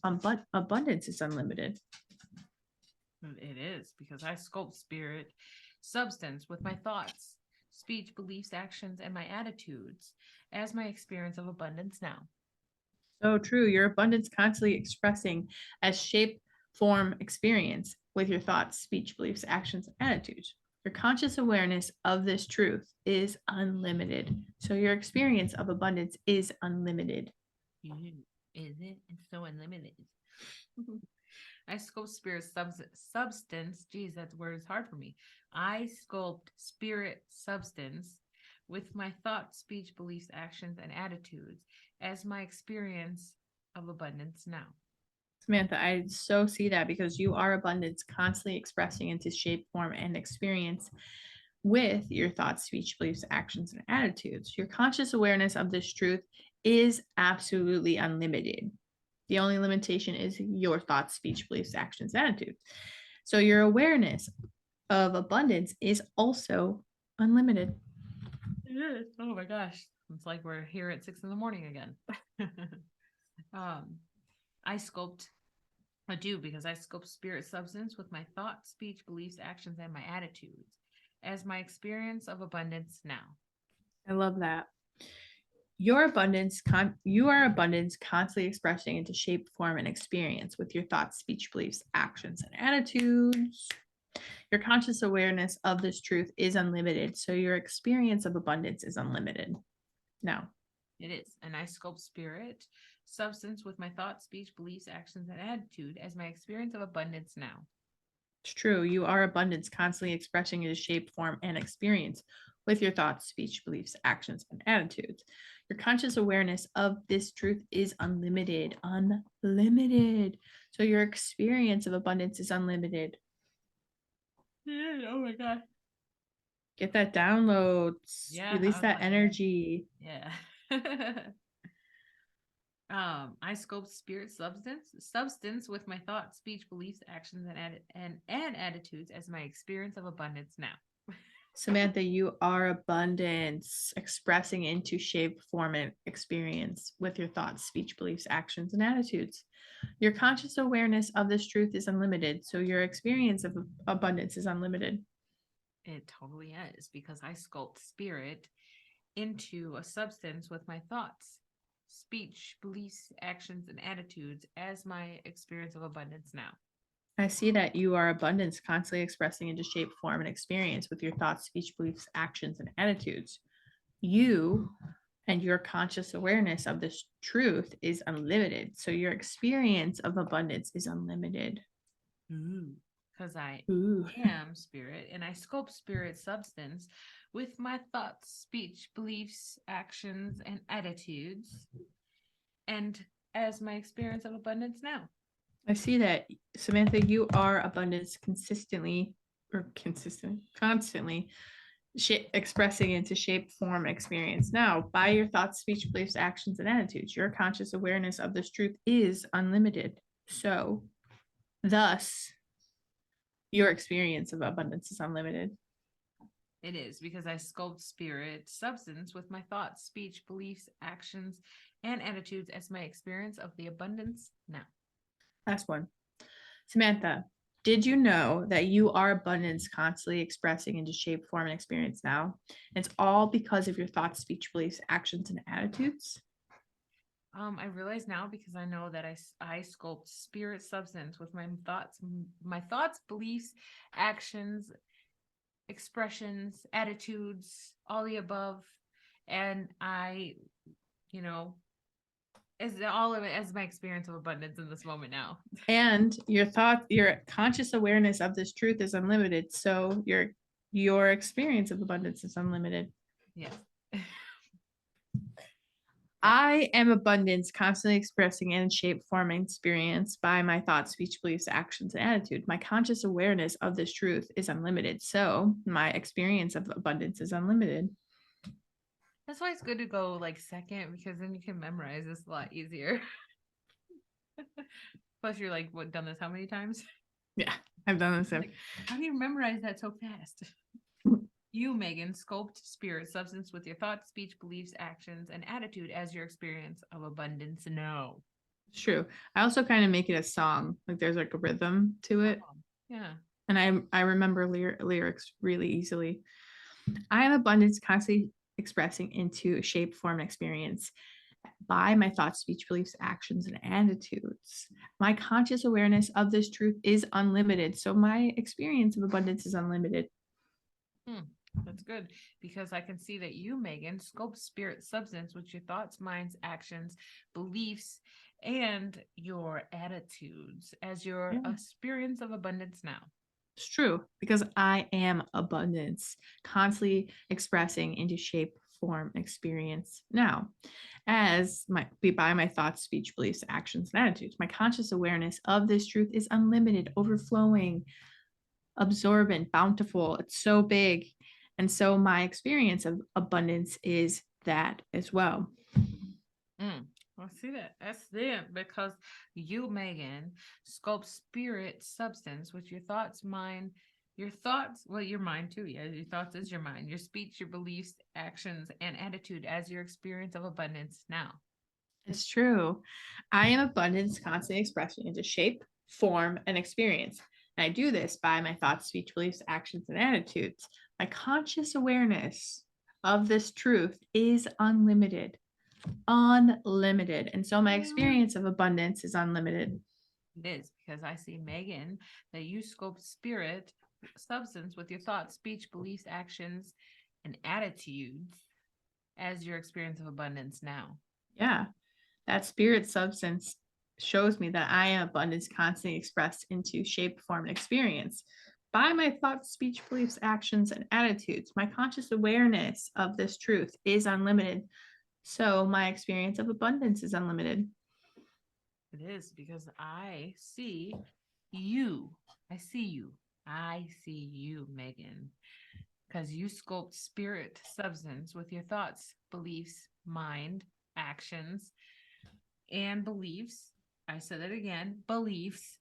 Speaker 2: abundance is unlimited.
Speaker 1: It is because I sculpt spirit substance with my thoughts, speech, beliefs, actions, and my attitudes as my experience of abundance now.
Speaker 2: So true. Your abundance constantly expressing as shape, form, experience with your thoughts, speech, beliefs, actions, and attitudes. Your conscious awareness of this truth is unlimited. So your experience of abundance is unlimited.
Speaker 1: Is it? It's so unlimited. I sculpt spirit substance. Geez, that word is hard for me. I sculpt spirit substance with my thoughts, speech, beliefs, actions, and attitudes as my experience of abundance now.
Speaker 2: Samantha, I so see that because you are abundance constantly expressing into shape, form, and experience with your thoughts, speech, beliefs, actions, and attitudes. Your conscious awareness of this truth is absolutely unlimited. The only limitation is your thoughts, speech, beliefs, actions, attitudes. So your awareness of abundance is also unlimited.
Speaker 1: It is. Oh my gosh. It's like we're here at 6 a.m. again. I sculpt, I do because I sculpt spirit substance with my thoughts, speech, beliefs, actions, and my attitudes as my experience of abundance now.
Speaker 2: I love that. You are abundance constantly expressing into shape, form, and experience with your thoughts, speech, beliefs, actions, and attitudes. Your conscious awareness of this truth is unlimited, so your experience of abundance is unlimited. Now,
Speaker 1: It is. And I sculpt spirit substance with my thoughts, speech, beliefs, actions, and attitude as my experience of abundance now.
Speaker 2: it's true. You are abundance constantly expressing into shape, form, and experience with your thoughts, speech, beliefs, actions, and attitudes. Your conscious awareness of this truth is unlimited. Unlimited. So your experience of abundance is unlimited.
Speaker 1: Oh my god.
Speaker 2: Get that downloads.
Speaker 1: Yeah,
Speaker 2: Release
Speaker 1: I was
Speaker 2: that
Speaker 1: like,
Speaker 2: energy.
Speaker 1: yeah. I sculpt spirit substance with my thoughts, speech, beliefs, actions, and attitudes as my experience of abundance now.
Speaker 2: Samantha, you are abundance, expressing into shape, form, and experience with your thoughts, speech, beliefs, actions, and attitudes. Your conscious awareness of this truth is unlimited, so your experience of abundance is unlimited.
Speaker 1: It totally is because I sculpt spirit into a substance with my thoughts, speech, beliefs, actions, and attitudes as my experience of abundance now.
Speaker 2: I see that you are abundance, constantly expressing into shape, form, and experience with your thoughts, speech, beliefs, actions, and attitudes. You and your conscious awareness of this truth is unlimited. So your experience of abundance is unlimited.
Speaker 1: Because I
Speaker 2: Ooh.
Speaker 1: am spirit and I sculpt spirit substance with my thoughts, speech, beliefs, actions, and attitudes, and as my experience of abundance now.
Speaker 2: I see that, Samantha, you are abundance constantly expressing into shape, form, experience. Now, by your thoughts, speech, beliefs, actions, and attitudes, your conscious awareness of this truth is unlimited. So, thus, your experience of abundance is unlimited.
Speaker 1: It is because I sculpt spirit substance with my thoughts, speech, beliefs, actions, and attitudes as my experience of the abundance now.
Speaker 2: Last one. Samantha, did you know that you are abundance constantly expressing into shape, form, and experience now? It's all because of your thoughts, speech, beliefs, actions, and attitudes.
Speaker 1: I realize now because I know that I sculpt spirit substance with my thoughts, beliefs, actions, expressions, attitudes, all the above, and I, you know, as all of it as my experience of abundance in this moment now.
Speaker 2: And your conscious awareness of this truth is unlimited. So your experience of abundance is unlimited.
Speaker 1: Yes.
Speaker 2: I am abundance, constantly expressing in shape, form, and experience by my thoughts, speech, beliefs, actions, and attitude. My conscious awareness of this truth is unlimited. So my experience of abundance is unlimited.
Speaker 1: That's why it's good to go like second because then you can memorize this a lot easier. Plus, you're like, what, done this how many times?
Speaker 2: Yeah, I've done this.
Speaker 1: Like, how do you memorize that so fast? You, Megan, sculpt spirit substance with your thoughts, speech, beliefs, actions, and attitude as your experience of abundance. No.
Speaker 2: It's true. I also kind of make it a song. Like there's like a rhythm to it.
Speaker 1: Yeah.
Speaker 2: And I remember lyrics really easily. I am abundance constantly expressing into shape, form, and experience by my thoughts, speech, beliefs, actions, and attitudes. My conscious awareness of this truth is unlimited. So my experience of abundance is unlimited.
Speaker 1: Hmm, that's good because I can see that you, Megan, scope spirit substance with your thoughts, minds, actions, beliefs, and your attitudes as your
Speaker 2: Yeah.
Speaker 1: experience of abundance now.
Speaker 2: It's true because I am abundance, constantly expressing into shape, form, experience now. As my be by my thoughts, speech, beliefs, actions, and attitudes. My conscious awareness of this truth is unlimited, overflowing, absorbent, bountiful. It's so big. And so my experience of abundance is that as well.
Speaker 1: Mm. I see that. That's it because you, Megan, sculpt spirit substance with your thoughts, mind, your thoughts, well, your mind too. Yeah, your thoughts is your mind, your speech, your beliefs, actions, and attitude as your experience of abundance now.
Speaker 2: It's true. I am abundance constantly expressing into shape, form, and experience. And I do this by my thoughts, speech, beliefs, actions, and attitudes. My conscious awareness of this truth is unlimited. Unlimited. And so my experience of abundance is unlimited.
Speaker 1: It is because I see, Megan, that you scope spirit substance with your thoughts, speech, beliefs, actions, and attitudes as your experience of abundance now.
Speaker 2: Yeah. That spirit substance shows me that I am abundance constantly expressed into shape, form, and experience by my thoughts, speech, beliefs, actions, and attitudes. My conscious awareness of this truth is unlimited. So my experience of abundance is unlimited.
Speaker 1: It is because I see you. I see you. I see you, Megan, because you sculpt spirit substance with your thoughts, beliefs, mind, actions, and beliefs. I said it again, beliefs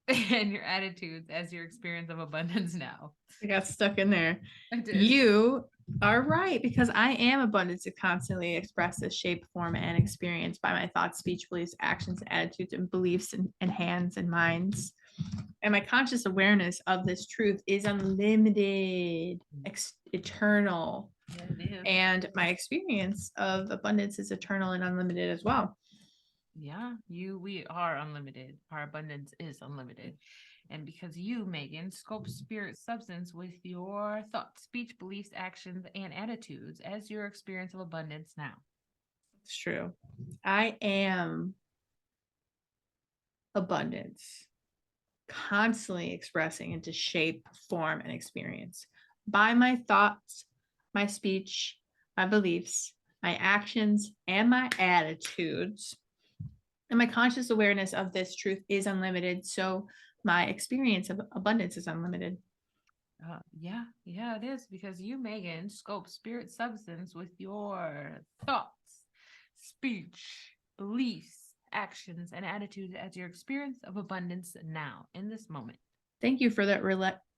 Speaker 1: and your attitudes as your experience of abundance now.
Speaker 2: I got stuck in there.
Speaker 1: I did.
Speaker 2: You are right because I am abundance to constantly express this shape, form, and experience by my thoughts, speech, beliefs, actions, attitudes, and beliefs, and hands and minds. And my conscious awareness of this truth is unlimited, eternal.
Speaker 1: Yeah, it is.
Speaker 2: And my experience of abundance is eternal and unlimited as well.
Speaker 1: Yeah, we are unlimited. Our abundance is unlimited. And because you, Megan, scope spirit substance with your thoughts, speech, beliefs, actions, and attitudes as your experience of abundance now.
Speaker 2: It's true. I am abundance, constantly expressing into shape, form, and experience by my thoughts, my speech, my beliefs, my actions, and my attitudes. And my conscious awareness of this truth is unlimited. So my experience of abundance is unlimited.
Speaker 1: Yeah, it is because you, Megan, scope spirit substance with your thoughts, speech, beliefs, actions, and attitudes as your experience of abundance now in this moment.
Speaker 2: Thank you for that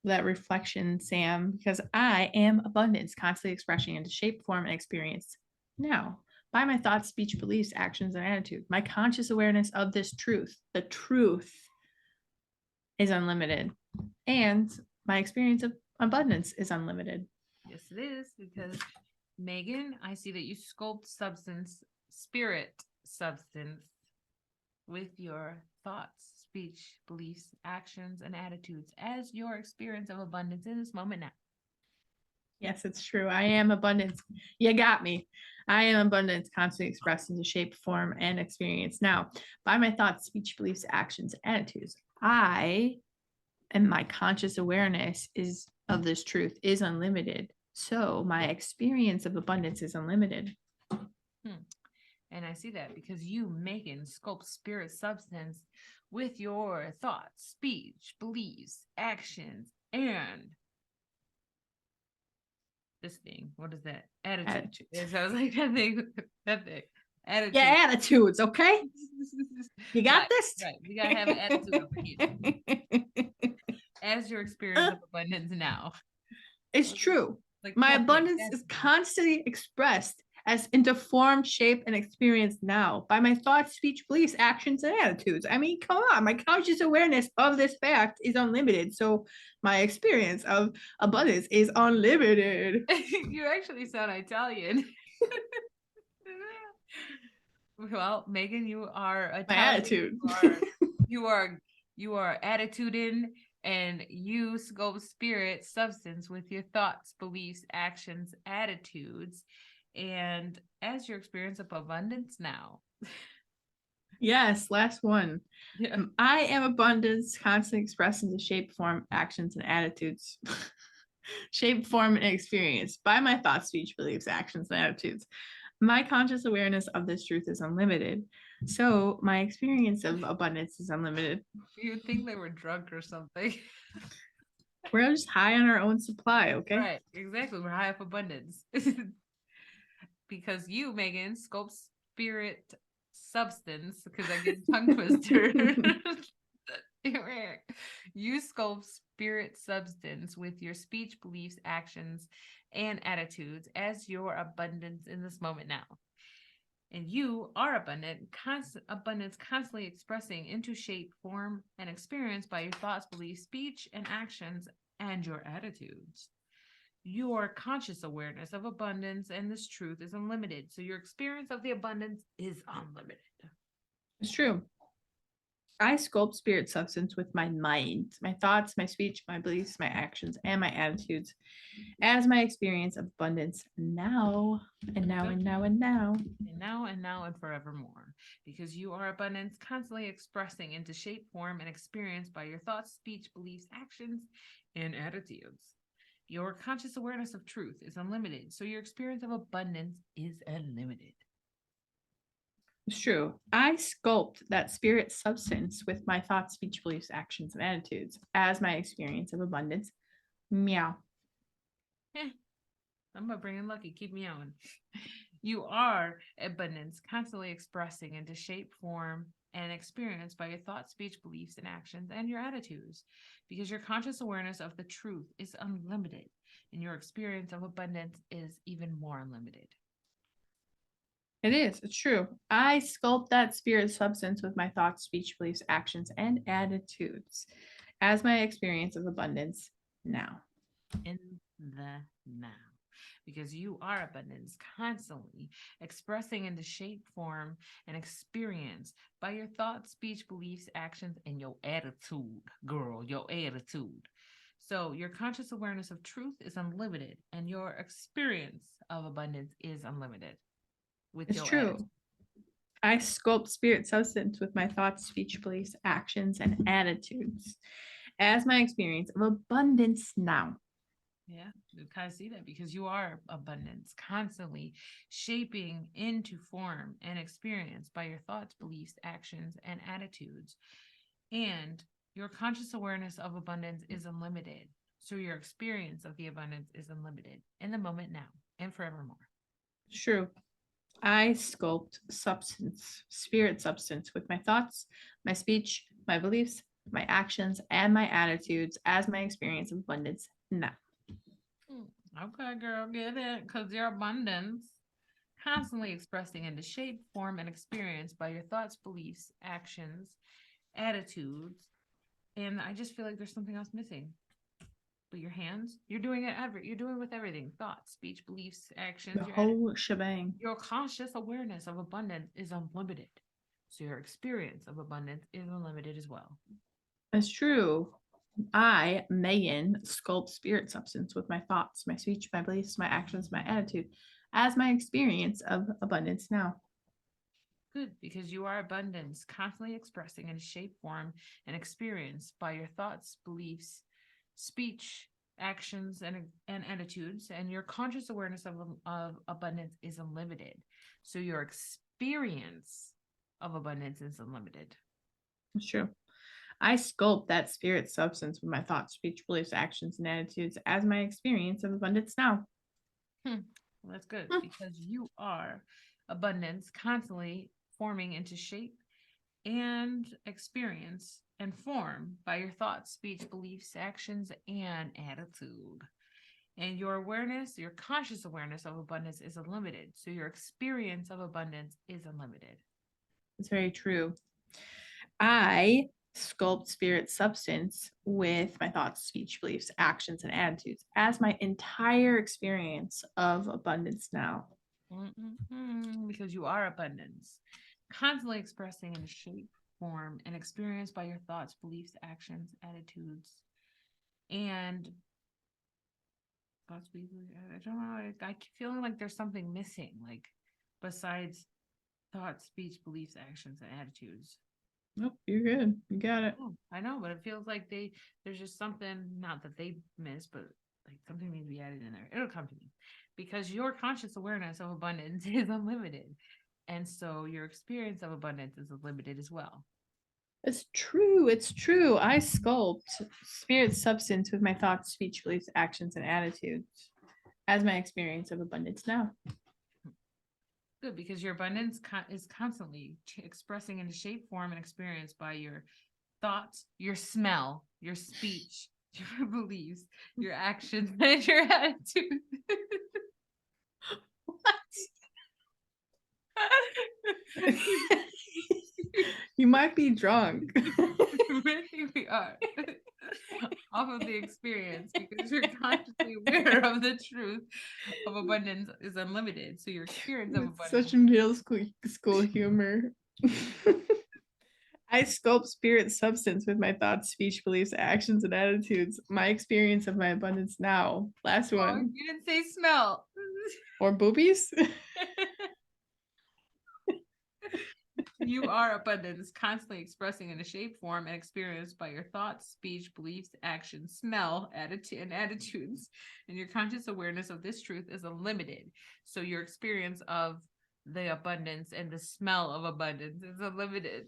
Speaker 2: that reflection, Sam, because I am abundance, constantly expressing into shape, form, and experience now by my thoughts, speech, beliefs, actions, and attitude. My conscious awareness of this truth, the truth, is unlimited, and my experience of abundance is unlimited.
Speaker 1: Yes, it is because Megan, I see that you sculpt substance, spirit substance with your thoughts, speech, beliefs, actions, and attitudes as your experience of abundance in this moment now.
Speaker 2: Yes, it's true. I am abundance. You got me. I am abundance, constantly expressed into shape, form, and experience now by my thoughts, speech, beliefs, actions, attitudes. I and my conscious awareness is of this truth is unlimited. So my experience of abundance is unlimited.
Speaker 1: And I see that because you, Megan, sculpt spirit substance with your thoughts, speech, beliefs, actions, and this thing. What is that? Attitude. Yes, I was like that thing. That thing. Attitude.
Speaker 2: Yeah, attitudes, okay? You got
Speaker 1: right,
Speaker 2: this?
Speaker 1: Right. We gotta have an attitude over here. As your experience of abundance now.
Speaker 2: It's true.
Speaker 1: Like
Speaker 2: my abundance is constantly expressed as into form, shape, and experience now by my thoughts, speech, beliefs, actions, and attitudes. I mean, come on, my conscious awareness of this fact is unlimited. So my experience of abundance is unlimited.
Speaker 1: You actually sound Italian. Well, Megan, you are
Speaker 2: My
Speaker 1: Italian.
Speaker 2: attitude.
Speaker 1: You are attituding And you sculpt spirit substance with your thoughts, beliefs, actions, attitudes, and as your experience of abundance now.
Speaker 2: Yes, last one.
Speaker 1: Yeah.
Speaker 2: I am abundance, constantly expressed into shape, form, actions, and attitudes. Shape, form, and experience by my thoughts, speech, beliefs, actions, and attitudes. My conscious awareness of this truth is unlimited. So my experience of abundance is unlimited.
Speaker 1: You'd think they were drunk or something.
Speaker 2: We're just high on our own supply, okay?
Speaker 1: Right, exactly. We're high up abundance. Because you, Megan, sculpt spirit substance, because I get tongue twister. You sculpt spirit substance with your speech, beliefs, actions, and attitudes as your abundance in this moment now. And you are abundance constantly expressing into shape, form, and experience by your thoughts, beliefs, speech, and actions, and your attitudes. Your conscious awareness of abundance and this truth is unlimited. So your experience of the abundance is unlimited.
Speaker 2: It's true. I sculpt spirit substance with my mind, my thoughts, my speech, my beliefs, my actions, and my attitudes as my experience of abundance now and now and now and now.
Speaker 1: And now and forevermore. Because you are abundance constantly expressing into shape, form, and experience by your thoughts, speech, beliefs, actions, and attitudes. Your conscious awareness of truth is unlimited. So your experience of abundance is unlimited.
Speaker 2: It's true. I sculpt that spirit substance with my thoughts, speech, beliefs, actions, and attitudes as my experience of abundance. Meow.
Speaker 1: I'm gonna bring in lucky. Keep me on. You are abundance, constantly expressing into shape, form, and experience by your thoughts, speech, beliefs, and actions, and your attitudes, because your conscious awareness of the truth is unlimited, and your experience of abundance is even more unlimited.
Speaker 2: It is. It's true. I sculpt that spirit substance with my thoughts, speech, beliefs, actions, and attitudes as my experience of abundance now.
Speaker 1: In the now. Because you are abundance, constantly expressing into shape, form, and experience by your thoughts, speech, beliefs, actions, and your attitude, girl, your attitude. So, your conscious awareness of truth is unlimited, and your experience of abundance is unlimited with
Speaker 2: It's
Speaker 1: your
Speaker 2: true.
Speaker 1: attitude.
Speaker 2: I sculpt spirit substance with my thoughts, speech, beliefs, actions, and attitudes as my experience of abundance now.
Speaker 1: Yeah, you kind of see that because you are abundance, constantly shaping into form and experience by your thoughts, beliefs, actions, and attitudes. And your conscious awareness of abundance is unlimited. So your experience of the abundance is unlimited in the moment now and forevermore.
Speaker 2: It's true. I sculpt substance, spirit substance with my thoughts, my speech, my beliefs, my actions, and my attitudes as my experience of abundance now.
Speaker 1: Okay, girl, get it. Because your abundance constantly expressing into shape, form, and experience by your thoughts, beliefs, actions, attitudes. And I just feel like there's something else missing. But your hands, you're doing it you're doing with everything. Thoughts, speech, beliefs, actions,
Speaker 2: The
Speaker 1: your
Speaker 2: whole shebang.
Speaker 1: your conscious awareness of abundance is unlimited. So your experience of abundance is unlimited as well.
Speaker 2: It's true. I, Megan, sculpt spirit substance with my thoughts, my speech, my beliefs, my actions, my attitude as my experience of abundance now.
Speaker 1: Good, because you are abundance, constantly expressing in shape, form, and experience by your thoughts, beliefs, speech, actions, and attitudes, and your conscious awareness of abundance is unlimited. So your experience of abundance is unlimited.
Speaker 2: It's true. I sculpt that spirit substance with my thoughts, speech, beliefs, actions, and attitudes as my experience of abundance now.
Speaker 1: Well, that's good because you are abundance, constantly forming into shape and experience and form by your thoughts, speech, beliefs, actions, and attitude. And your awareness, your conscious awareness of abundance is unlimited. So your experience of abundance is unlimited.
Speaker 2: It's very true. I sculpt spirit substance with my thoughts, speech, beliefs, actions, and attitudes as my entire experience of abundance now.
Speaker 1: Because you are abundance, constantly expressing in shape, form, and experience by your thoughts, beliefs, actions, attitudes. And I don't know. I keep feeling like there's something missing, like besides thoughts, speech, beliefs, actions, and attitudes.
Speaker 2: Nope, you're good. You got it.
Speaker 1: Oh, I know, but it feels like there's just something, not that they miss, but like something needs to be added in there. It'll come to me because your conscious awareness of abundance is unlimited. And so your experience of abundance is unlimited as well.
Speaker 2: It's true. It's true. I sculpt spirit substance with my thoughts, speech, beliefs, actions, and attitudes as my experience of abundance now.
Speaker 1: Good, because your abundance is constantly expressing in shape, form, and experience by your thoughts, your smell, your speech, your beliefs, your actions, and your attitude.
Speaker 2: You might be drunk.
Speaker 1: I think we are. Off of the experience, because you're consciously aware of the truth of abundance is unlimited. So your experience of abundance.
Speaker 2: Such middle school humor. I sculpt spirit substance with my thoughts, speech, beliefs, actions, and attitudes. My experience of my abundance now. Last one.
Speaker 1: You didn't say smell.
Speaker 2: Or boobies.
Speaker 1: You are abundance, constantly expressing in a shape, form, and experience by your thoughts, speech, beliefs, actions, smell, attitude, and attitudes. And your conscious awareness of this truth is unlimited. So your experience of the abundance and the smell of abundance is unlimited.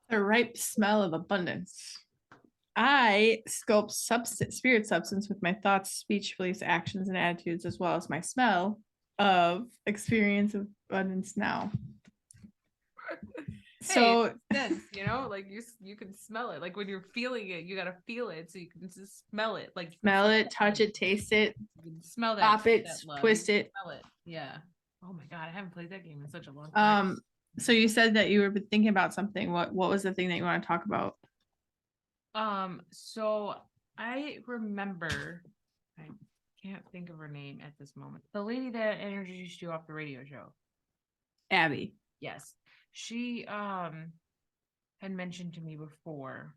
Speaker 2: The ripe smell of abundance. I sculpt spirit substance with my thoughts, speech, beliefs, actions, and attitudes, as well as my smell of experience of abundance now. So
Speaker 1: sense, like you can smell it. Like when you're feeling it, you gotta feel it, so you can just smell it. Like
Speaker 2: smell it, touch it, taste it,
Speaker 1: you can smell that,
Speaker 2: pop it,
Speaker 1: that
Speaker 2: twist it.
Speaker 1: Smell it. Yeah. Oh my god, I haven't played that game in such a long time.
Speaker 2: So you said that you were thinking about something. What was the thing that you want to talk about?
Speaker 1: So I remember, I can't think of her name at this moment. The lady that introduced you off the radio show.
Speaker 2: Abby.
Speaker 1: Yes. She had mentioned to me before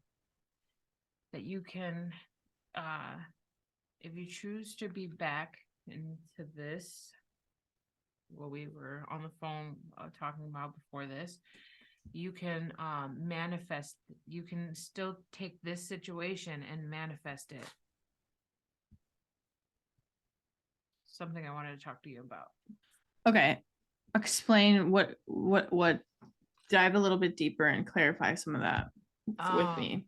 Speaker 1: that you can if you choose to be back into this, what we were on the phone talking about before this, you can manifest, you can still take this situation and manifest it. Something I wanted to talk to you about.
Speaker 2: Okay. Explain what dive a little bit deeper and clarify some of that with me.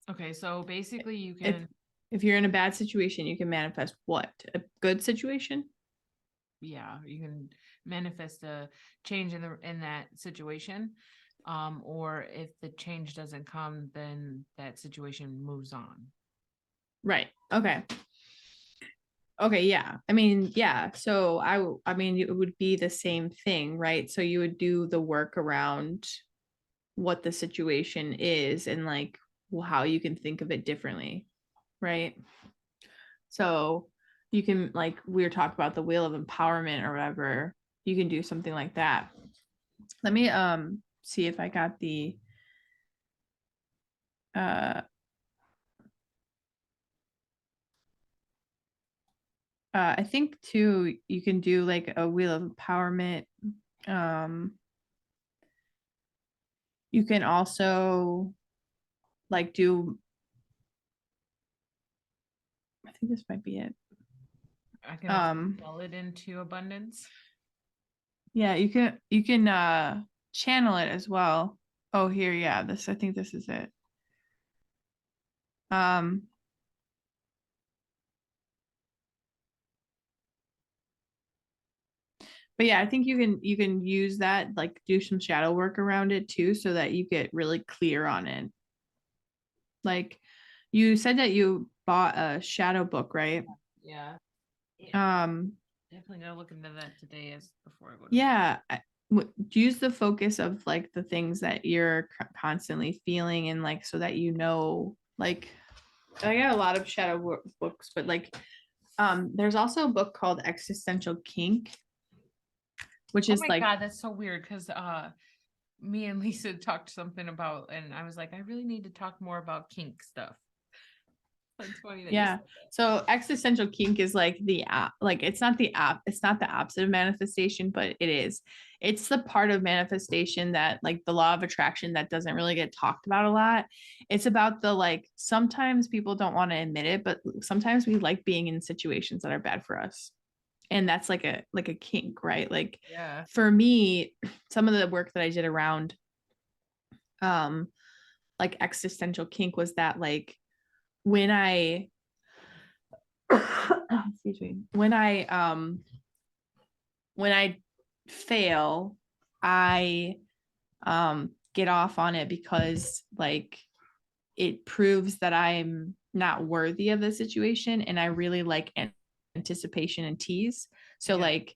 Speaker 1: Okay, so basically you can,
Speaker 2: if you're in a bad situation, you can manifest what? A good situation?
Speaker 1: Yeah, you can manifest a change in that situation. Or if the change doesn't come, then that situation moves on.
Speaker 2: Right. Okay. Okay, yeah. I mean, yeah. So I mean, it would be the same thing, right? So you would do the work around what the situation is and like how you can think of it differently, right? So you can, like we were talking about the wheel of empowerment or whatever, you can do something like that. Let me see if I got the I think too, you can do like a wheel of empowerment. You can also like do, I think this might be it.
Speaker 1: I can also spell it into abundance.
Speaker 2: Yeah, you can channel it as well. Oh, here, yeah, this, I think this is it. But yeah, I think you can use that, like do some shadow work around it too, so that you get really clear on it. Like you said that you bought a shadow book, right?
Speaker 1: Yeah. Definitely gotta look into that today as before I go to
Speaker 2: yeah. Use the focus of like the things that you're constantly feeling, and like so that you know, like I got a lot of shadow books, but like there's also a book called Existential Kink, which is like,
Speaker 1: God, that's so weird because me and Lisa talked something about, and I was like, I really need to talk more about kink stuff. That's funny that you
Speaker 2: Yeah.
Speaker 1: said that.
Speaker 2: So existential kink is like it's not it's not the opposite of manifestation, but it is. It's the part of manifestation that like the law of attraction that doesn't really get talked about a lot. It's about the like sometimes people don't want to admit it, but sometimes we like being in situations that are bad for us. And that's like a kink, right? Like
Speaker 1: Yeah.
Speaker 2: for me, some of the work that I did around um like existential kink was that like when I excuse me, when I fail, I get off on it because like it proves that I'm not worthy of the situation, and I really like anticipation and tease. So
Speaker 1: Yeah.
Speaker 2: like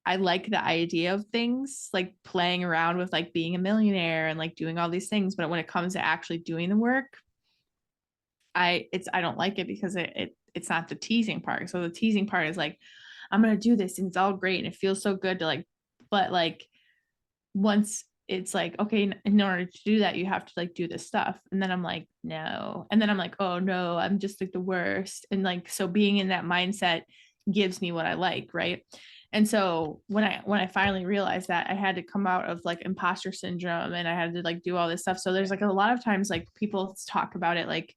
Speaker 2: I like the idea of things like playing around with like being a millionaire and like doing all these things, but when it comes to actually doing the work, I don't like it because it's not the teasing part. So the teasing part is like, I'm gonna do this and it's all great and it feels so good to like, but like once it's like, okay, in order to do that, you have to like do this stuff. And then I'm like, no. And then I'm like, oh no, I'm just like the worst. And like, so being in that mindset gives me what I like, right? And so when I finally realized that, I had to come out of like imposter syndrome and I had to like do all this stuff. So there's like a lot of times like people talk about it like,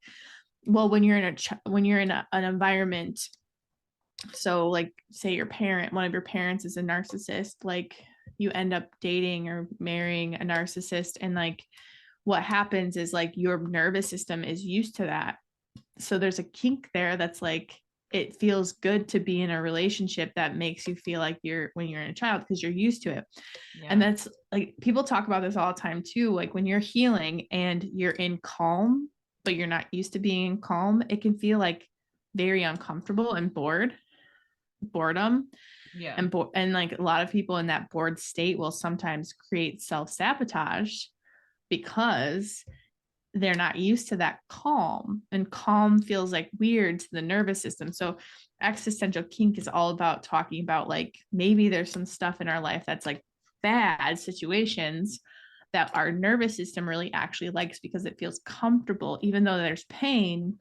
Speaker 2: well, when you're in an environment, so like say one of your parents is a narcissist, like you end up dating or marrying a narcissist, and like what happens is like your nervous system is used to that. So there's a kink there that's like it feels good to be in a relationship that makes you feel like you're when you're in a child because you're used to it. And
Speaker 1: Yeah.
Speaker 2: that's like people talk about this all the time too, like when you're healing and you're in calm but you're not used to being in calm, it can feel like very uncomfortable and boredom,
Speaker 1: Yeah.
Speaker 2: and like a lot of people in that bored state will sometimes create self-sabotage because they're not used to that calm, and calm feels like weird to the nervous system. So existential kink is all about talking about like maybe there's some stuff in our life that's like bad situations that our nervous system really actually likes because it feels comfortable. Even though there's pain,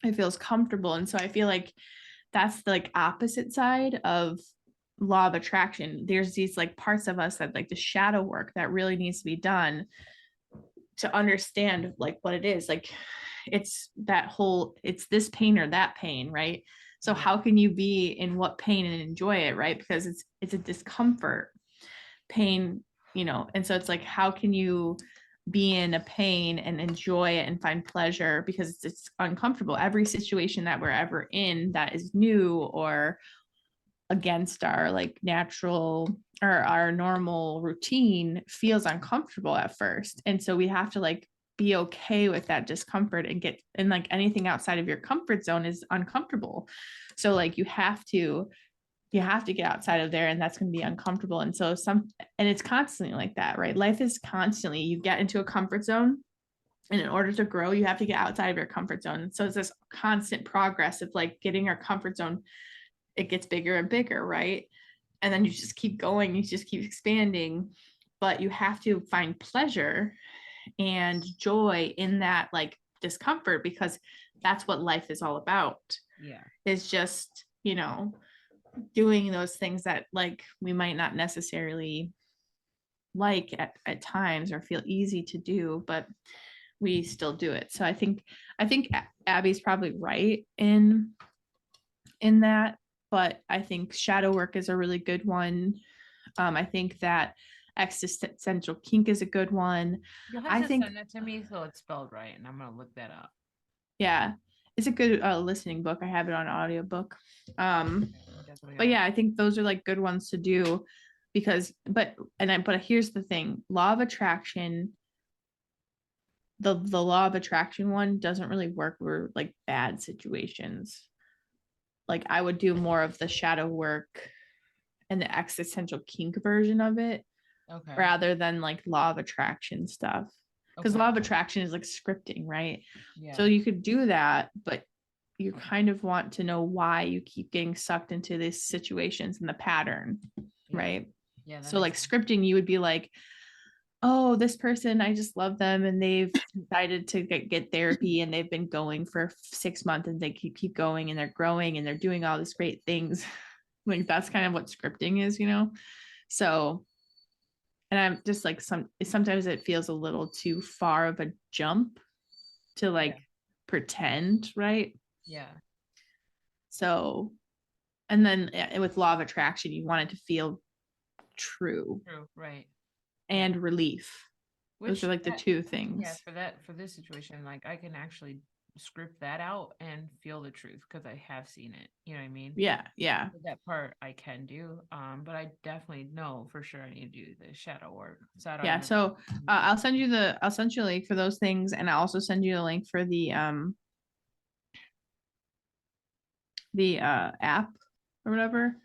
Speaker 2: it feels comfortable. And so I feel like that's the like opposite side of law of attraction. There's these like parts of us that like the shadow work that really needs to be done to understand like what it is. Like it's that whole it's this pain or that pain, right? So
Speaker 1: Yeah.
Speaker 2: how can you be in what pain and enjoy it, right? Because it's a discomfort pain, and so it's like how can you be in a pain and enjoy it and find pleasure because it's uncomfortable. Every situation that we're ever in that is new or against our like natural or our normal routine feels uncomfortable at first, and so we have to like be okay with that discomfort and like anything outside of your comfort zone is uncomfortable. So like you have to get outside of there, and that's going to be uncomfortable. And so and it's constantly like that, right? Life is constantly you get into a comfort zone, and in order to grow you have to get outside of your comfort zone. And so it's this constant progress of like getting our comfort zone, it gets bigger and bigger, right? And then you just keep going, you just keep expanding, but you have to find pleasure and joy in that like discomfort because that's what life is all about.
Speaker 1: Yeah.
Speaker 2: Is just doing those things that like we might not necessarily like at times or feel easy to do, but we still do it. So I think Abby's probably right in that, but I think shadow work is a really good one. I think that existential kink is a good one.
Speaker 1: You'll have
Speaker 2: I
Speaker 1: to
Speaker 2: think,
Speaker 1: send it to me so it's spelled right, and I'm gonna look that up.
Speaker 2: yeah, it's a good listening book. I have it on audiobook.
Speaker 1: Definitely.
Speaker 2: But yeah, I think those are like good ones to do because, but here's the thing: law of attraction. The law of attraction one doesn't really work for like bad situations. Like I would do more of the shadow work and the existential kink version of it
Speaker 1: Okay.
Speaker 2: rather than like law of attraction stuff. Because
Speaker 1: Okay.
Speaker 2: law of attraction is like scripting, right?
Speaker 1: Yeah.
Speaker 2: So you could do that, but you kind of want to know why you keep getting sucked into these situations and the pattern,
Speaker 1: Yeah.
Speaker 2: right?
Speaker 1: Yeah. That
Speaker 2: So
Speaker 1: makes
Speaker 2: like
Speaker 1: sense.
Speaker 2: scripting, you would be like, oh, this person, I just love them and they've decided to get therapy and they've been going for 6 months and they keep going and they're growing and they're doing all these great things. Like that's kind of what scripting is, you know? So, and I'm just like sometimes it feels a little too far of a jump to like pretend, right?
Speaker 1: Yeah.
Speaker 2: So, and then with law of attraction, you want it to feel true
Speaker 1: True. Right.
Speaker 2: and relief. Those are like the two things.
Speaker 1: Yeah, for this situation, like I can actually script that out and feel the truth because I have seen it. You know what I mean?
Speaker 2: Yeah, yeah.
Speaker 1: So that part I can do. But I definitely know for sure I need to do the shadow work. So I don't
Speaker 2: Yeah.
Speaker 1: even-
Speaker 2: So I'll send you a link for those things, and I'll also send you a link for the app or whatever.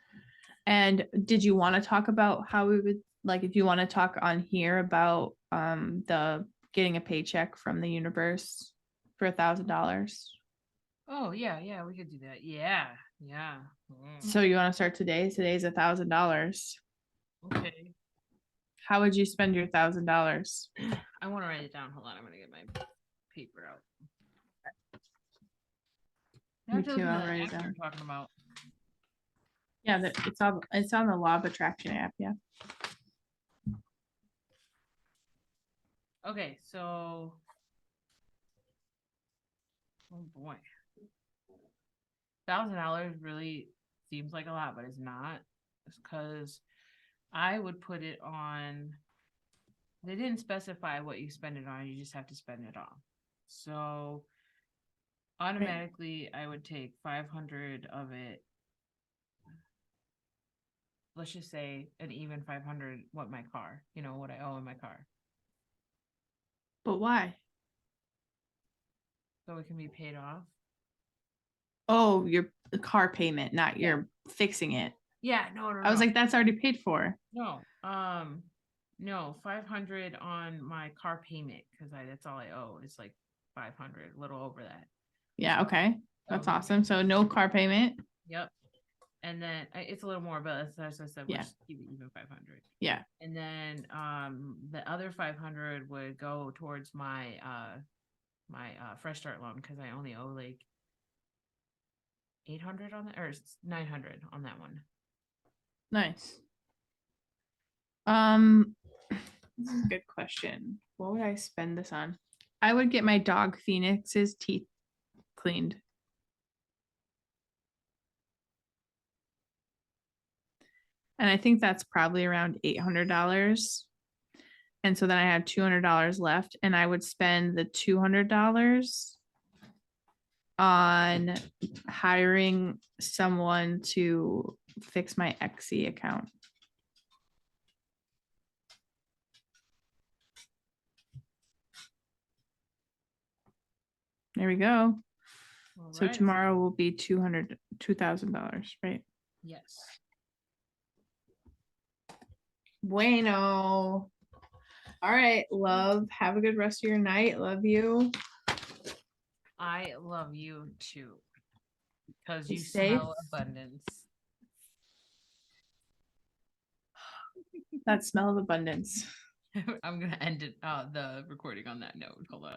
Speaker 2: And did you want to talk about how we would like if you want to talk on here about the getting a paycheck from the universe for $1,000?
Speaker 1: Oh yeah, we could do that. Yeah, yeah.
Speaker 2: So you want to start today? Today's $1,000.
Speaker 1: Okay.
Speaker 2: How would you spend your $1,000?
Speaker 1: I want to write it down. Hold on, I'm gonna get my paper out.
Speaker 2: Me too, I'll write it
Speaker 1: We're
Speaker 2: down.
Speaker 1: talking about.
Speaker 2: Yeah, it's on the law of attraction app. Yeah.
Speaker 1: Okay, so oh boy, $1,000 really seems like a lot, but it's not. It's because I would put it on. They didn't specify what you spend it on. You just have to spend it on. So automatically, I would take 500 of it. Let's just say an even 500. What my car, what I owe in my car,
Speaker 2: But why?
Speaker 1: so it can be paid off.
Speaker 2: Oh, your car payment, not
Speaker 1: Yeah.
Speaker 2: your fixing it.
Speaker 1: Yeah, no.
Speaker 2: I was like, that's already paid for.
Speaker 1: No, 500 on my car payment because that's all I owe. It's like 500, a little over that.
Speaker 2: Yeah, okay. That's
Speaker 1: Okay.
Speaker 2: awesome. So no car payment.
Speaker 1: Yep. And then it's a little more, but as I said, we'll
Speaker 2: Yeah.
Speaker 1: just keep it even 500.
Speaker 2: Yeah.
Speaker 1: And then the other 500 would go towards my fresh start loan because I only owe like 800 on that or 900 on that one.
Speaker 2: Nice. This is a good question. What would I spend this on? I would get my dog Phoenix's teeth cleaned. And I think that's probably around $800. And so then I had $200 left, and I would spend the $200 on hiring someone to fix my Etsy account. There we go.
Speaker 1: All
Speaker 2: So
Speaker 1: right.
Speaker 2: tomorrow will be $2,000, right?
Speaker 1: Yes.
Speaker 2: Bueno. All right, love. Have a good rest of your night. Love you.
Speaker 1: I love you too. Because
Speaker 2: Be
Speaker 1: you
Speaker 2: safe.
Speaker 1: smell abundance.
Speaker 2: That smell of abundance.
Speaker 1: I'm gonna end it the recording on that note. Hold on.